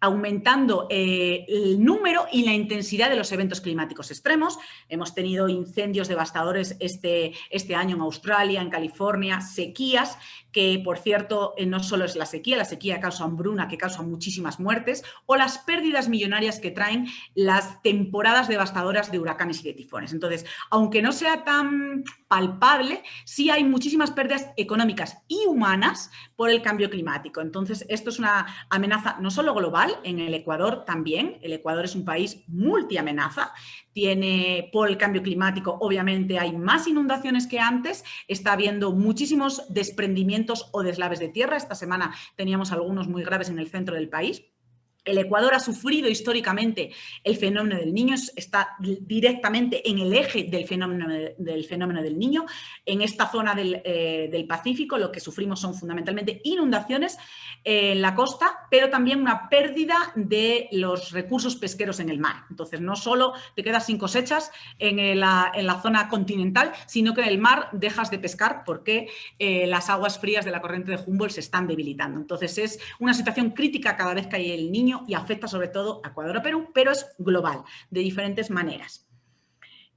aumentando el número y la intensidad de los eventos climáticos extremos. Hemos tenido incendios devastadores este año en Australia, en California, sequías, que por cierto no solo es la sequía causa hambruna, que causa muchísimas muertes, o las pérdidas millonarias que traen las temporadas devastadoras de huracanes y de tifones. Entonces, aunque no sea tan palpable, sí hay muchísimas pérdidas económicas y humanas por el cambio climático. Entonces, esto es una amenaza no solo global, en el Ecuador también. El Ecuador es un país multiamenaza. Por el cambio climático, obviamente, hay más inundaciones que antes. Está habiendo muchísimos desprendimientos o deslaves de tierra. Esta semana teníamos algunos muy graves en el centro del país. El Ecuador ha sufrido históricamente el fenómeno del Niño, está directamente en el eje del fenómeno del Niño. En esta zona del Pacífico lo que sufrimos son fundamentalmente inundaciones en la costa, pero también una pérdida de los recursos pesqueros en el mar. Entonces, no solo te quedas sin cosechas en la zona continental, sino que en el mar dejas de pescar porque las aguas frías de la corriente de Humboldt se están debilitando. Entonces, es una situación crítica cada vez que hay el Niño y afecta sobre todo a Ecuador y Perú, pero es global, de diferentes maneras.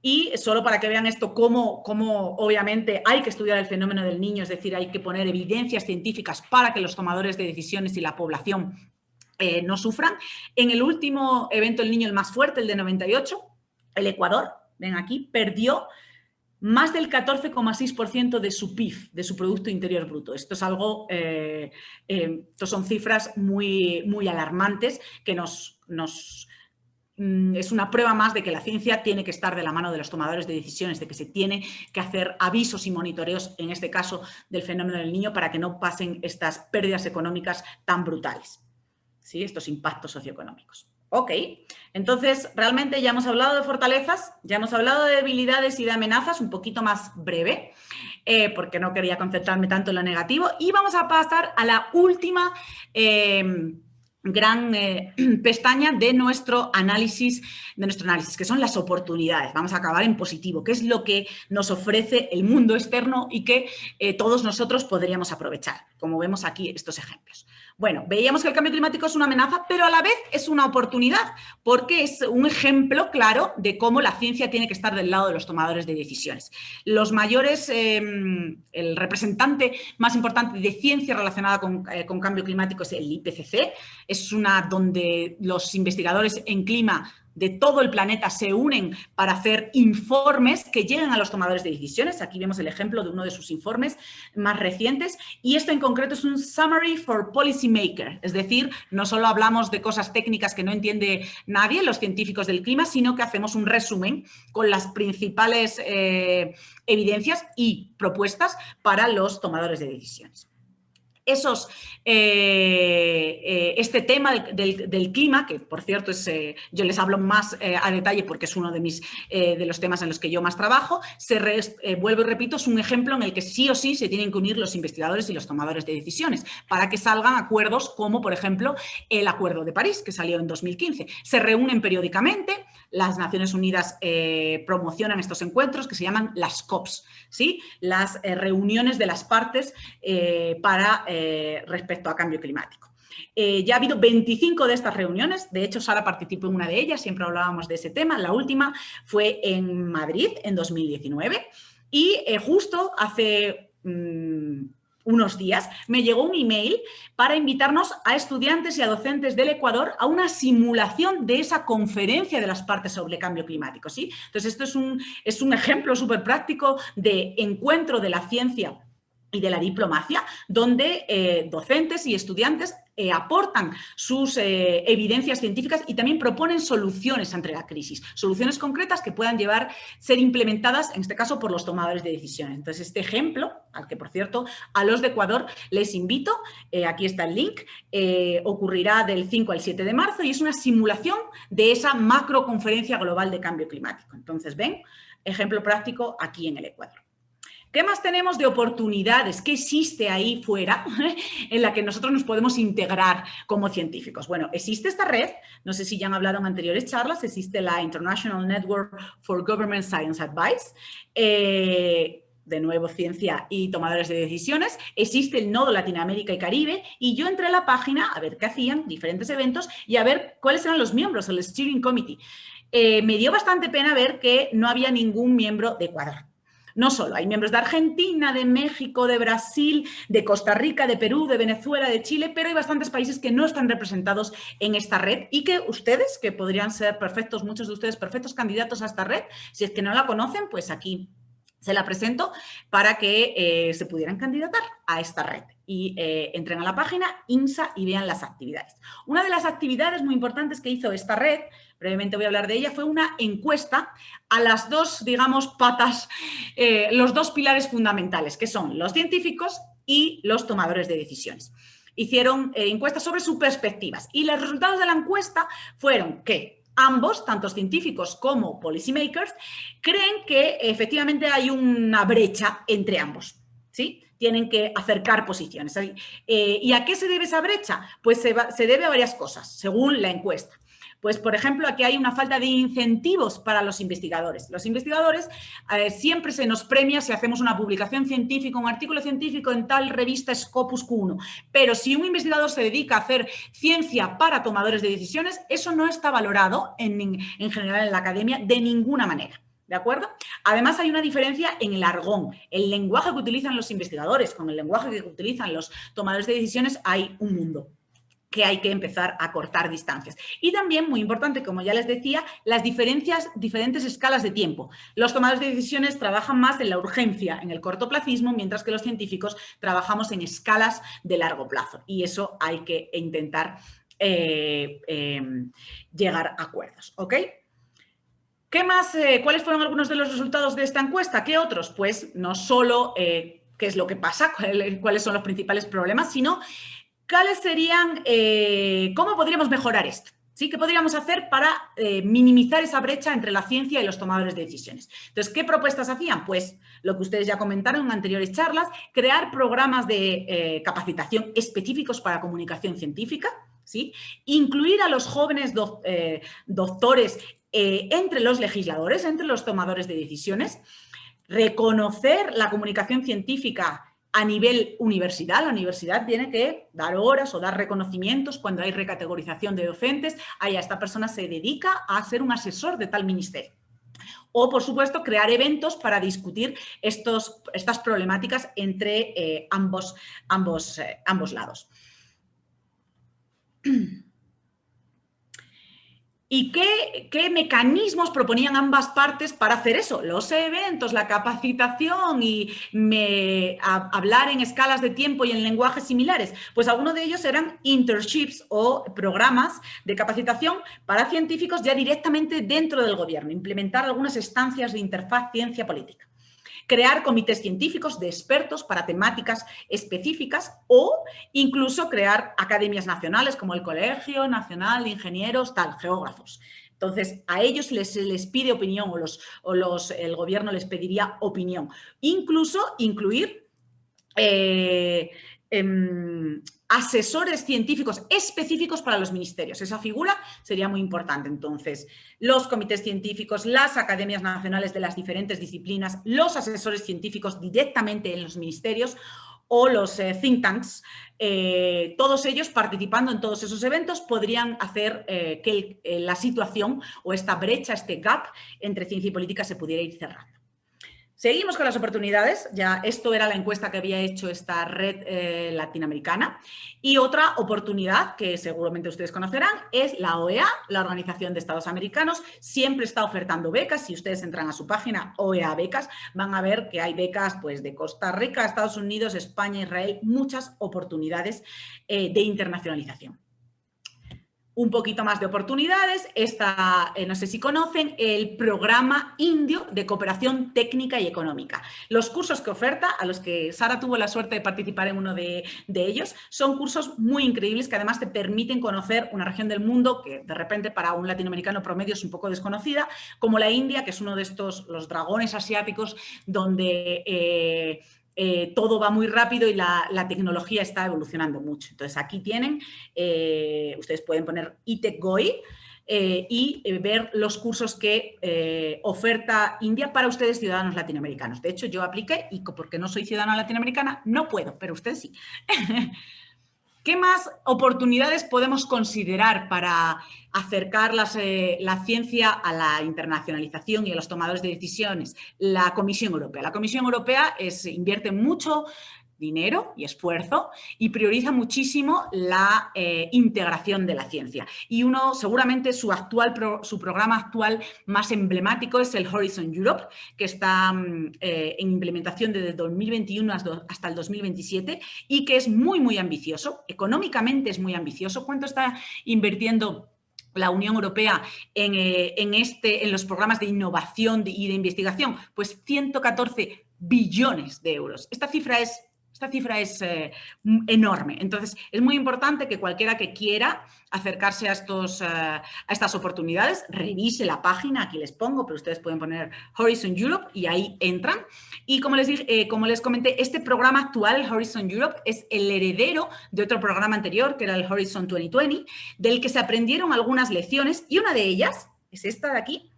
Y solo para que vean esto, cómo obviamente hay que estudiar el fenómeno del Niño, es decir, hay que poner evidencias científicas para que los tomadores de decisiones y la población no sufran. En el último evento del Niño, el más fuerte, el de 98, el Ecuador, ven aquí, perdió más del 14,6% de su PIB, de su Producto Interior Bruto. Esto es algo, esto son cifras muy, muy alarmantes que es una prueba más de que la ciencia tiene que estar de la mano de los tomadores de decisiones, de que se tiene que hacer avisos y monitoreos, en este caso del fenómeno del Niño, para que no pasen estas pérdidas económicas tan brutales, ¿sí? Estos impactos socioeconómicos. Ok, entonces realmente ya hemos hablado de fortalezas, ya hemos hablado de debilidades y de amenazas, un poquito más breve, porque no quería concentrarme tanto en lo negativo. Y vamos a pasar a la última gran pestaña de nuestro análisis, que son las oportunidades. Vamos a acabar en positivo, que es lo que nos ofrece el mundo externo y que todos nosotros podríamos aprovechar, como vemos aquí estos ejemplos. Bueno, veíamos que el cambio climático es una amenaza, pero a la vez es una oportunidad, porque es un ejemplo claro de cómo la ciencia tiene que estar del lado de los tomadores de decisiones. Los mayores, el representante más importante de ciencia relacionada con cambio climático es el IPCC, es una donde los investigadores en clima de todo el planeta se unen para hacer informes que lleguen a los tomadores de decisiones. Aquí vemos el ejemplo de uno de sus informes más recientes y esto en concreto es un Summary for Policymaker, es decir, no solo hablamos de cosas técnicas que no entiende nadie, los científicos del clima, sino que hacemos un resumen con las principales evidencias y propuestas para los tomadores de decisiones. este tema del clima, que por cierto yo les hablo más a detalle porque es uno de los temas en los que yo más trabajo, vuelvo y repito, es un ejemplo en el que sí o sí se tienen que unir los investigadores y los tomadores de decisiones para que salgan acuerdos como, por ejemplo, el Acuerdo de París, que salió en 2015. Se reúnen periódicamente, las Naciones Unidas promocionan estos encuentros que se llaman las COPs, ¿sí? Las reuniones de las partes respecto a cambio climático. Ya ha habido 25 de estas reuniones, de hecho Sara participó en una de ellas, siempre hablábamos de ese tema, la última fue en Madrid en 2019 y justo hace unos días me llegó un email para invitarnos a estudiantes y a docentes del Ecuador a una simulación de esa conferencia de las partes sobre cambio climático, ¿sí? Entonces esto es un ejemplo súper práctico de encuentro de la ciencia y de la diplomacia, donde docentes y estudiantes aportan sus evidencias científicas y también proponen soluciones ante la crisis, soluciones concretas que puedan ser implementadas, en este caso, por los tomadores de decisiones. Entonces, este ejemplo, al que, por cierto, a los de Ecuador les invito, aquí está el link, ocurrirá del 5 al 7 de marzo y es una simulación de esa macroconferencia global de cambio climático. Entonces, ven, ejemplo práctico aquí en el Ecuador. ¿Qué más tenemos de oportunidades? ¿Qué existe ahí fuera en la que nosotros nos podemos integrar como científicos? Bueno, existe esta red, no sé si ya han hablado en anteriores charlas, existe la International Network for Government Science Advice, de nuevo ciencia y tomadores de decisiones, existe el nodo Latinoamérica y Caribe y yo entré a la página a ver qué hacían, diferentes eventos y a ver cuáles eran los miembros, el Steering Committee. Me dio bastante pena ver que no había ningún miembro de Ecuador. No solo, hay miembros de Argentina, de México, de Brasil, de Costa Rica, de Perú, de Venezuela, de Chile, pero hay bastantes países que no están representados en esta red y que ustedes, que podrían ser perfectos, muchos de ustedes perfectos candidatos a esta red, si es que no la conocen, pues aquí se la presento para que se pudieran candidatar a esta red y entren a la página INSA y vean las actividades. Una de las actividades muy importantes que hizo esta red, brevemente voy a hablar de ella, fue una encuesta a las dos, digamos, patas, los dos pilares fundamentales, que son los científicos y los tomadores de decisiones. Hicieron encuestas sobre sus perspectivas y los resultados de la encuesta fueron que ambos, tanto científicos como policymakers, creen que efectivamente hay una brecha entre ambos, ¿sí? Tienen que acercar posiciones. ¿Y a qué se debe esa brecha? Pues se debe a varias cosas, según la encuesta. Pues, por ejemplo, aquí hay una falta de incentivos para los investigadores. Los investigadores siempre se nos premia si hacemos una publicación científica, un artículo científico en tal revista Scopus Q1. Pero si un investigador se dedica a hacer ciencia para tomadores de decisiones, eso no está valorado en general en la academia de ninguna manera. ¿De acuerdo? Además, hay una diferencia en el argón. El lenguaje que utilizan los investigadores con el lenguaje que utilizan los tomadores de decisiones hay un mundo que hay que empezar a cortar distancias. Y también, muy importante, como ya les decía, las diferentes escalas de tiempo. Los tomadores de decisiones trabajan más en la urgencia, en el cortoplacismo, mientras que los científicos trabajamos en escalas de largo plazo. Y eso hay que intentar llegar a acuerdos, ¿ok? ¿Qué más? ¿Cuáles fueron algunos de los resultados de esta encuesta? ¿Qué otros? Pues no solo qué es lo que pasa, cuáles son los principales problemas, sino ¿cuáles serían, cómo podríamos mejorar esto? ¿Sí? ¿Qué podríamos hacer para minimizar esa brecha entre la ciencia y los tomadores de decisiones? Entonces, ¿qué propuestas hacían? Pues lo que ustedes ya comentaron en anteriores charlas, crear programas de capacitación específicos para comunicación científica, ¿sí? Incluir a los jóvenes doctores entre los legisladores, entre los tomadores de decisiones, reconocer la comunicación científica a nivel universidad. La universidad tiene que dar horas o dar reconocimientos cuando hay recategorización de docentes. Ahí esta persona se dedica a ser un asesor de tal ministerio. O, por supuesto, crear eventos para discutir estas problemáticas entre ambos lados. ¿Y qué mecanismos proponían ambas partes para hacer eso? Los eventos, la capacitación y hablar en escalas de tiempo y en lenguajes similares. Pues algunos de ellos eran internships o programas de capacitación para científicos ya directamente dentro del gobierno, implementar algunas estancias de interfaz ciencia-política. crear comités científicos de expertos para temáticas específicas o incluso crear academias nacionales como el Colegio Nacional de Ingenieros, geógrafos. Entonces, a ellos se les pide opinión el gobierno les pediría opinión. Incluso incluir asesores científicos específicos para los ministerios. Esa figura sería muy importante. Entonces, los comités científicos, las academias nacionales de las diferentes disciplinas, los asesores científicos directamente en los ministerios o los think tanks, todos ellos participando en todos esos eventos podrían hacer que la situación o esta brecha, este gap entre ciencia y política se pudiera ir cerrando. Seguimos con las oportunidades, ya esto era la encuesta que había hecho esta red latinoamericana, y otra oportunidad que seguramente ustedes conocerán es la OEA, la Organización de Estados Americanos, siempre está ofertando becas. Si ustedes entran a su página OEA Becas, van a ver que hay becas pues, de Costa Rica, Estados Unidos, España, Israel, muchas oportunidades de internacionalización. Un poquito más de oportunidades, no sé si conocen, el programa indio de cooperación técnica y económica. Los cursos que oferta, a los que Sara tuvo la suerte de participar en uno de ellos, son cursos muy increíbles que además te permiten conocer una región del mundo que de repente para un latinoamericano promedio es un poco desconocida, como la India, que es uno de estos, los dragones asiáticos, donde todo va muy rápido y la tecnología está evolucionando mucho. Entonces, aquí tienen, ustedes pueden poner ITEC-GOI y ver los cursos que oferta India para ustedes, ciudadanos latinoamericanos. De hecho, yo apliqué y porque no soy ciudadana latinoamericana, no puedo, pero ustedes sí. ¿Qué más oportunidades podemos considerar para acercar la ciencia a la internacionalización y a los tomadores de decisiones? La Comisión Europea. La Comisión Europea invierte mucho dinero y esfuerzo y prioriza muchísimo la integración de la ciencia. Y seguramente su programa actual más emblemático es el Horizon Europe, que está en implementación desde el 2021 hasta el 2027 y que es muy, muy ambicioso. Económicamente es muy ambicioso. ¿Cuánto está invirtiendo la Unión Europea en los programas de innovación y de investigación? Pues 114 billones de euros. Esta cifra es enorme. Entonces, es muy importante que cualquiera que quiera acercarse a estas oportunidades, revise la página, aquí les pongo, pero ustedes pueden poner Horizon Europe y ahí entran. Y como les comenté, este programa actual, el Horizon Europe, es el heredero de otro programa anterior, que era el Horizon 2020, del que se aprendieron algunas lecciones y una de ellas es esta de aquí,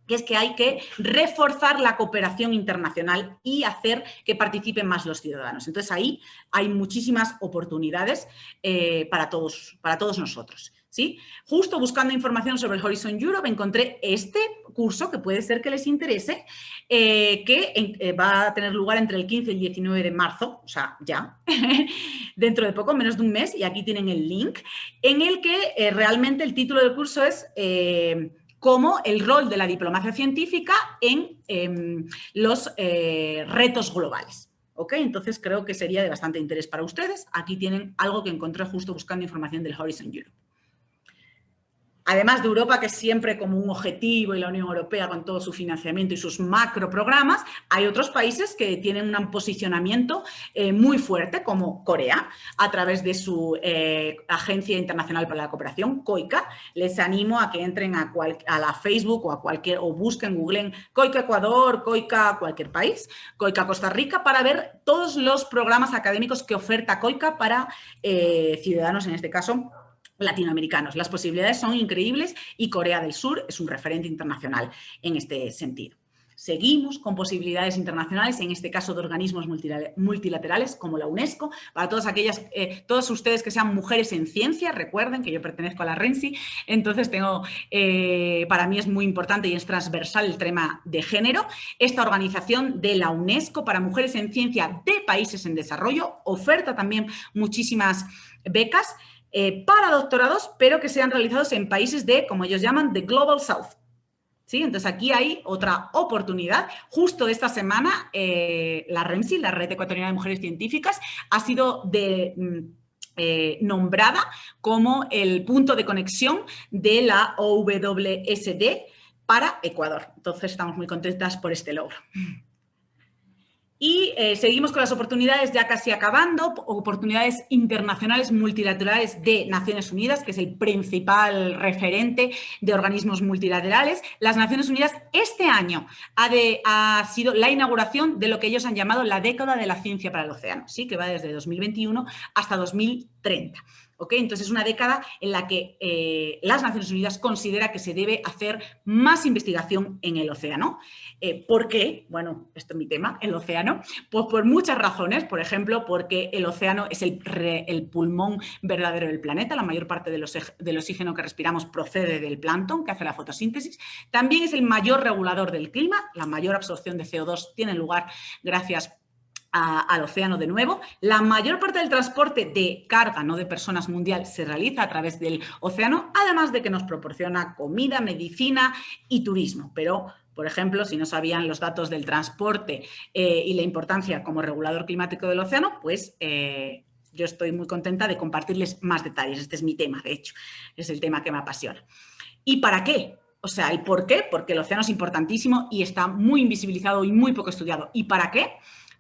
que es que hay que reforzar la cooperación internacional y hacer que participen más los ciudadanos. Entonces, ahí hay muchísimas oportunidades para todos nosotros, ¿sí? Justo buscando información sobre el Horizon Europe, encontré este curso que puede ser que les interese, que va a tener lugar entre el 15 y el 19 de marzo, o sea, ya, dentro de poco, menos de un mes, y aquí tienen el link, en el que realmente el título del curso es como el rol de la diplomacia científica en los retos globales. ¿Ok? Entonces, creo que sería de bastante interés para ustedes. Aquí tienen algo que encontré justo buscando información del Horizon Europe. Además de Europa, que es siempre como un objetivo, y la Unión Europea con todo su financiamiento y sus macroprogramas, hay otros países que tienen un posicionamiento muy fuerte, como Corea, a través de su Agencia Internacional para la Cooperación, COICA. Les animo a que entren a la Facebook o busquen, googlen COICA Ecuador, COICA cualquier país, COICA Costa Rica, para ver todos los programas académicos que oferta COICA para ciudadanos, en este caso, latinoamericanos. Las posibilidades son increíbles y Corea del Sur es un referente internacional en este sentido. Seguimos con posibilidades internacionales, en este caso de organismos multilaterales como la UNESCO, para todos ustedes que sean mujeres en ciencia. Recuerden que yo pertenezco a la RENSI, entonces para mí es muy importante y es transversal el tema de género. Esta organización de la UNESCO para mujeres en ciencia de países en desarrollo oferta también muchísimas becas para doctorados, pero que sean realizados en países como ellos llaman, the Global South. ¿Sí? Entonces, aquí hay otra oportunidad. Justo esta semana, la REMSI, la Red Ecuatoriana de Mujeres Científicas, ha sido nombrada como el punto de conexión de la OWSD para Ecuador. Entonces, estamos muy contentas por este logro. Y seguimos con las oportunidades, ya casi acabando, oportunidades internacionales multilaterales de Naciones Unidas, que es el principal referente de organismos multilaterales. Las Naciones Unidas este año ha sido la inauguración de lo que ellos han llamado la década de la ciencia para el océano, ¿sí? Que va desde 2021 hasta 2030. ¿Okay? Entonces, es una década en la que las Naciones Unidas considera que se debe hacer más investigación en el océano. ¿Por qué? Bueno, esto es mi tema, el océano. Pues por muchas razones. Por ejemplo, porque el océano es el pulmón verdadero del planeta. La mayor parte del oxígeno que respiramos procede del plancton, que hace la fotosíntesis. También es el mayor regulador del clima. La mayor absorción de CO2 tiene lugar gracias al océano de nuevo. La mayor parte del transporte de carga, no de personas mundial, se realiza a través del océano, además de que nos proporciona comida, medicina y turismo. Pero, por ejemplo, si no sabían los datos del transporte y la importancia como regulador climático del océano, pues yo estoy muy contenta de compartirles más detalles. Este es mi tema, de hecho, es el tema que me apasiona. ¿Y para qué? O sea, ¿el por qué? Porque el océano es importantísimo y está muy invisibilizado y muy poco estudiado. ¿Y para qué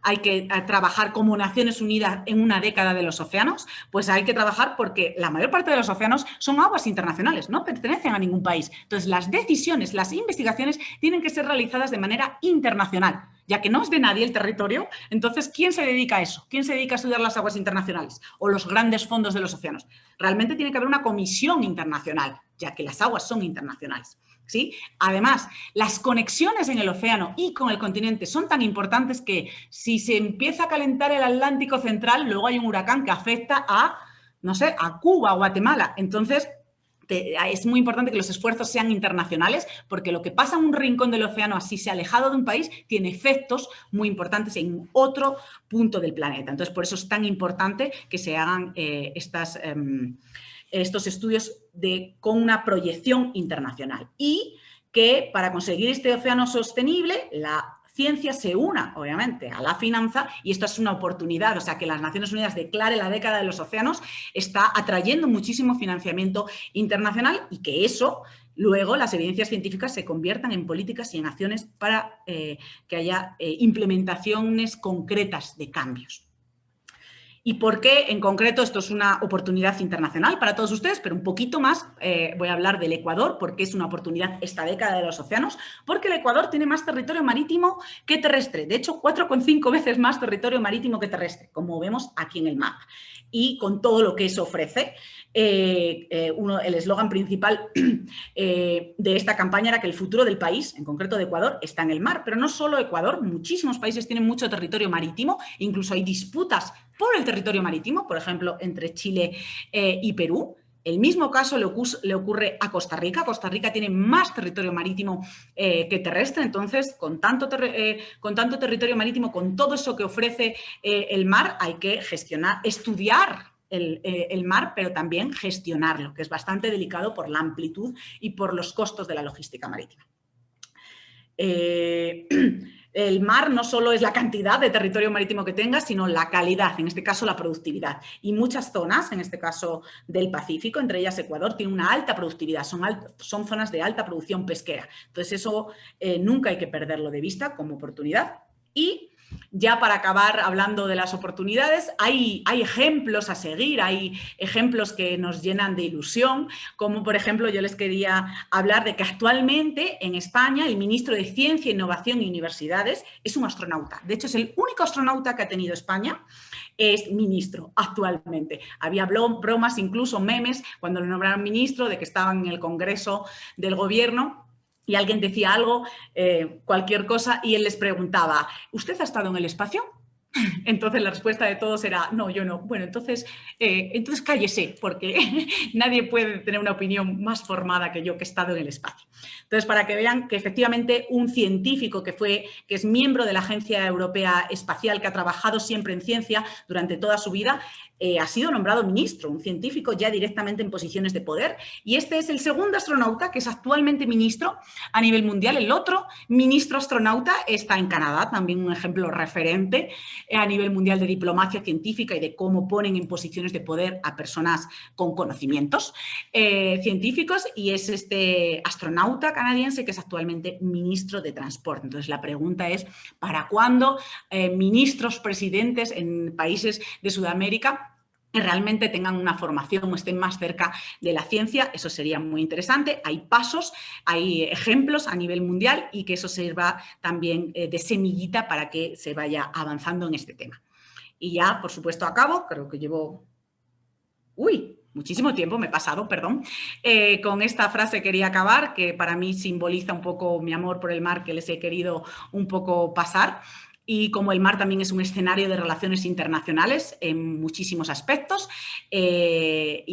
hay que trabajar como Naciones Unidas en una década de los océanos? Pues hay que trabajar porque la mayor parte de los océanos son aguas internacionales, no pertenecen a ningún país. Entonces, las decisiones, las investigaciones tienen que ser realizadas de manera internacional, ya que no es de nadie el territorio. Entonces, ¿quién se dedica a eso? ¿Quién se dedica a estudiar las aguas internacionales o los grandes fondos de los océanos? Realmente tiene que haber una comisión internacional, ya que las aguas son internacionales. ¿Sí? Además, las conexiones en el océano y con el continente son tan importantes que si se empieza a calentar el Atlántico Central, luego hay un huracán que afecta a, no sé, a Cuba o Guatemala. Entonces, es muy importante que los esfuerzos sean internacionales, porque lo que pasa en un rincón del océano, así sea alejado de un país, tiene efectos muy importantes en otro punto del planeta. Entonces, por eso es tan importante que se hagan estos estudios con una proyección internacional y que para conseguir este océano sostenible, la ciencia se una, obviamente, a la finanza y esto es una oportunidad. O sea, que las Naciones Unidas declare la década de los océanos está atrayendo muchísimo financiamiento internacional y que eso, luego, las evidencias científicas se conviertan en políticas y en acciones para que haya implementaciones concretas de cambios. ¿Y por qué en concreto esto es una oportunidad internacional para todos ustedes? Pero un poquito más voy a hablar del Ecuador, porque es una oportunidad esta década de los océanos, porque el Ecuador tiene más territorio marítimo que terrestre. De hecho, 4,5 veces más territorio marítimo que terrestre, como vemos aquí en el mapa. Y con todo lo que eso ofrece, el eslogan principal de esta campaña era que el futuro del país, en concreto de Ecuador, está en el mar. Pero no solo Ecuador, muchísimos países tienen mucho territorio marítimo, incluso hay disputas por el territorio marítimo, por ejemplo, entre Chile y Perú. El mismo caso le ocurre a Costa Rica. Costa Rica tiene más territorio marítimo que terrestre, entonces, con tanto territorio marítimo, con todo eso que ofrece el mar, hay que estudiar el mar, pero también gestionarlo, que es bastante delicado por la amplitud y por los costos de la logística marítima. El mar no solo es la cantidad de territorio marítimo que tenga, sino la calidad, en este caso la productividad. Y muchas zonas, en este caso del Pacífico, entre ellas Ecuador, tienen una alta productividad, son zonas de alta producción pesquera. Entonces eso nunca hay que perderlo de vista como oportunidad. Y ya para acabar hablando de las oportunidades, hay ejemplos a seguir, hay ejemplos que nos llenan de ilusión, como por ejemplo yo les quería hablar de que actualmente en España el ministro de Ciencia, Innovación y Universidades es un astronauta. De hecho, es el único astronauta que ha tenido España, es ministro actualmente. Había bromas, incluso memes, cuando lo nombraron ministro, de que estaban en el Congreso del Gobierno y alguien decía algo, cualquier cosa, y él les preguntaba, ¿usted ha estado en el espacio? Entonces la respuesta de todos era, no, yo no. Bueno, entonces cállese, porque nadie puede tener una opinión más formada que yo, que he estado en el espacio. Entonces, para que vean que efectivamente un científico que es miembro de la Agencia Europea Espacial, que ha trabajado siempre en ciencia durante toda su vida, ha sido nombrado ministro, un científico ya directamente en posiciones de poder, y este es el segundo astronauta que es actualmente ministro a nivel mundial. El otro ministro astronauta está en Canadá, también un ejemplo referente a nivel mundial de diplomacia científica y de cómo ponen en posiciones de poder a personas con conocimientos científicos, y es este astronauta canadiense que es actualmente ministro de Transporte. Entonces, la pregunta es, ¿para cuándo ministros, presidentes en países de Sudamérica que realmente tengan una formación o estén más cerca de la ciencia? Eso sería muy interesante. Hay pasos, hay ejemplos a nivel mundial, y que eso sirva también de semillita para que se vaya avanzando en este tema. Y ya, por supuesto, acabo. Creo que llevo... muchísimo tiempo me he pasado, perdón. Con esta frase quería acabar, que para mí simboliza un poco mi amor por el mar, que les he querido un poco pasar. Y como el mar también es un escenario de relaciones internacionales en muchísimos aspectos, quería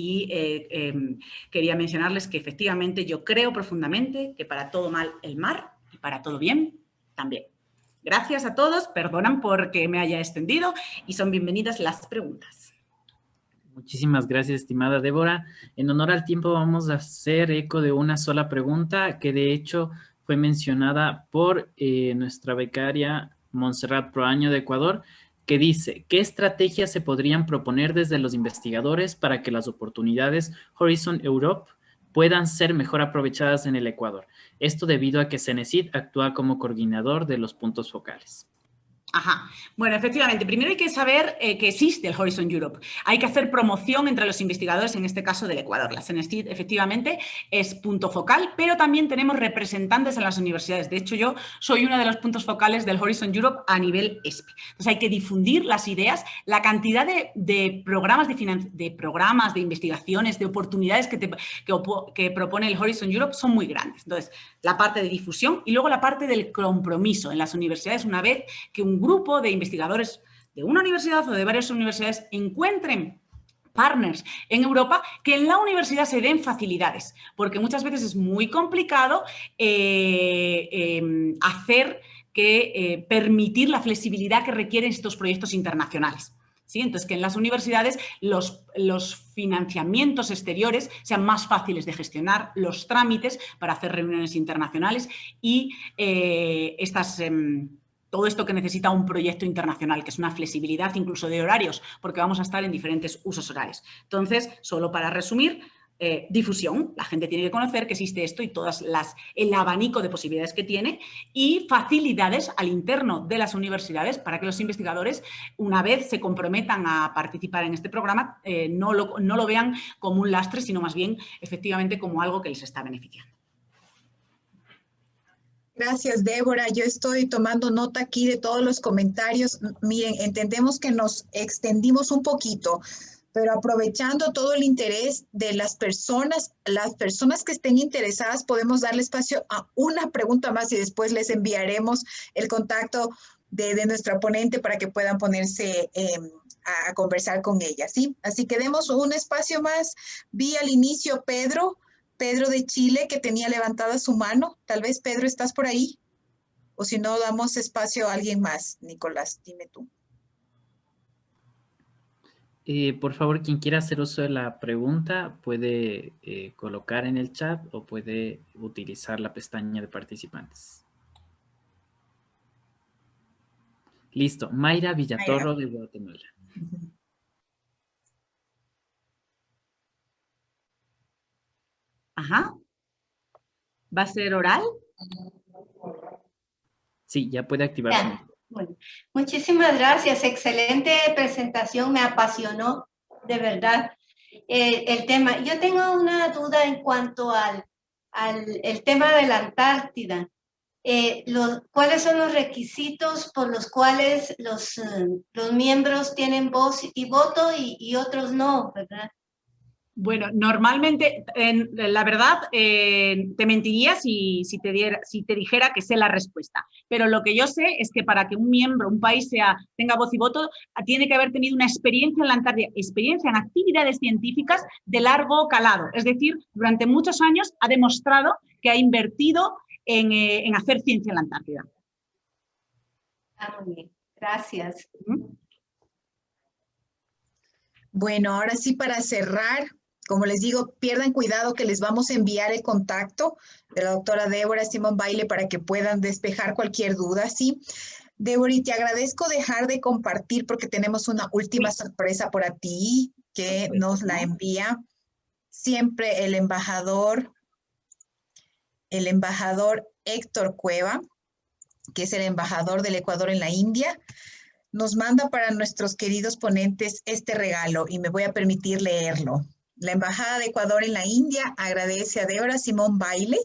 mencionarles que efectivamente yo creo profundamente que para todo mal el mar, y para todo bien también. Gracias a todos, perdonan porque me haya extendido, y son bienvenidas las preguntas. Muchísimas gracias, estimada Débora. En honor al tiempo vamos a hacer eco de una sola pregunta que de hecho fue mencionada por nuestra becaria Montserrat Proaño de Ecuador, que dice: ¿qué estrategias se podrían proponer desde los investigadores para que las oportunidades Horizon Europe puedan ser mejor aprovechadas en el Ecuador? Esto debido a que CENESID actúa como coordinador de los puntos focales. Ajá. Bueno, efectivamente, primero hay que saber que existe el Horizon Europe. Hay que hacer promoción entre los investigadores, en este caso del Ecuador. La CENESID efectivamente es punto focal, pero también tenemos representantes en las universidades. De hecho, yo soy uno de los puntos focales del Horizon Europe a nivel ESPE. Entonces hay que difundir las ideas. La cantidad de programas de investigaciones, de oportunidades que propone el Horizon Europe son muy grandes. Entonces, la parte de difusión y luego la parte del compromiso en las universidades. Una vez que un grupo de investigadores de una universidad o de varias universidades encuentren partners en Europa, que en la universidad se den facilidades, porque muchas veces es muy complicado permitir la flexibilidad que requieren estos proyectos internacionales. ¿Sí? Entonces, que en las universidades los financiamientos exteriores sean más fáciles de gestionar, los trámites para hacer reuniones internacionales y todo esto que necesita un proyecto internacional, que es una flexibilidad incluso de horarios, porque vamos a estar en diferentes usos horarios. Entonces, solo para resumir, difusión. La gente tiene que conocer que existe esto y el abanico de posibilidades que tiene, y facilidades al interno de las universidades para que los investigadores, una vez se comprometan a participar en este programa, no lo vean como un lastre, sino más bien efectivamente como algo que les está beneficiando. Gracias, Débora. Yo estoy tomando nota aquí de todos los comentarios. Miren, entendemos que nos extendimos un poquito, pero aprovechando todo el interés de las personas que estén interesadas, podemos darle espacio a una pregunta más y después les enviaremos el contacto de nuestra ponente para que puedan ponerse a conversar con ella, ¿sí? Así que demos un espacio más. Vi al inicio Pedro de Chile, que tenía levantada su mano. Tal vez, Pedro, ¿estás por ahí? O si no, damos espacio a alguien más. Nicolás, dime tú. Por favor, quien quiera hacer uso de la pregunta puede colocar en el chat o puede utilizar la pestaña de participantes. Listo. Mayra Villatorro de Guatemala. Ajá. ¿Va a ser oral? Sí, ya puede activarse. Bueno, muchísimas gracias. Excelente presentación. Me apasionó, de verdad, el tema. Yo tengo una duda en cuanto al tema de la Antártida. ¿Cuáles son los requisitos por los cuales los miembros tienen voz y voto y otros no, verdad? Bueno, normalmente, la verdad, te mentiría si te dijera que sé la respuesta. Pero lo que yo sé es que para que un país tenga voz y voto, tiene que haber tenido una experiencia en la Antártida, experiencia en actividades científicas de largo calado. Es decir, durante muchos años ha demostrado que ha invertido en hacer ciencia en la Antártida. Ah, muy bien. Gracias. Bueno, ahora sí para cerrar, como les digo, pierdan cuidado que les vamos a enviar el contacto de la doctora Débora Simón Baile para que puedan despejar cualquier duda, ¿sí? Débora, y te agradezco dejar de compartir porque tenemos una última sorpresa para ti que nos la envía siempre el embajador Héctor Cueva, que es el embajador del Ecuador en la India. Nos manda para nuestros queridos ponentes este regalo y me voy a permitir leerlo. La Embajada de Ecuador en la India agradece a Débora Simón Baile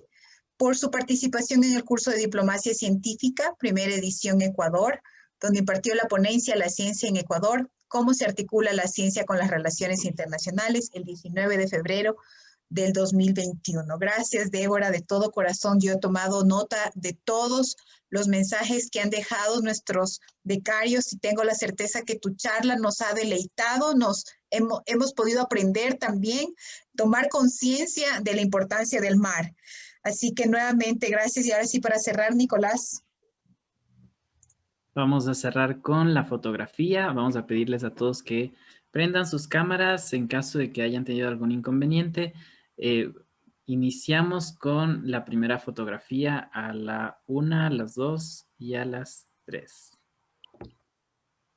por su participación en el curso de Diplomacia Científica, primera edición Ecuador, donde impartió la ponencia La ciencia en Ecuador, cómo se articula la ciencia con las relaciones internacionales, el 19 de febrero del 2021. Gracias, Débora, de todo corazón. Yo he tomado nota de todos los mensajes que han dejado nuestros becarios y tengo la certeza que tu charla nos ha deleitado, hemos podido aprender también, tomar conciencia de la importancia del mar. Así que nuevamente, gracias. Y ahora sí, para cerrar, Nicolás. Vamos a cerrar con la fotografía. Vamos a pedirles a todos que prendan sus cámaras en caso de que hayan tenido algún inconveniente. Iniciamos con la primera fotografía a la 1, a las 2 y a las 3.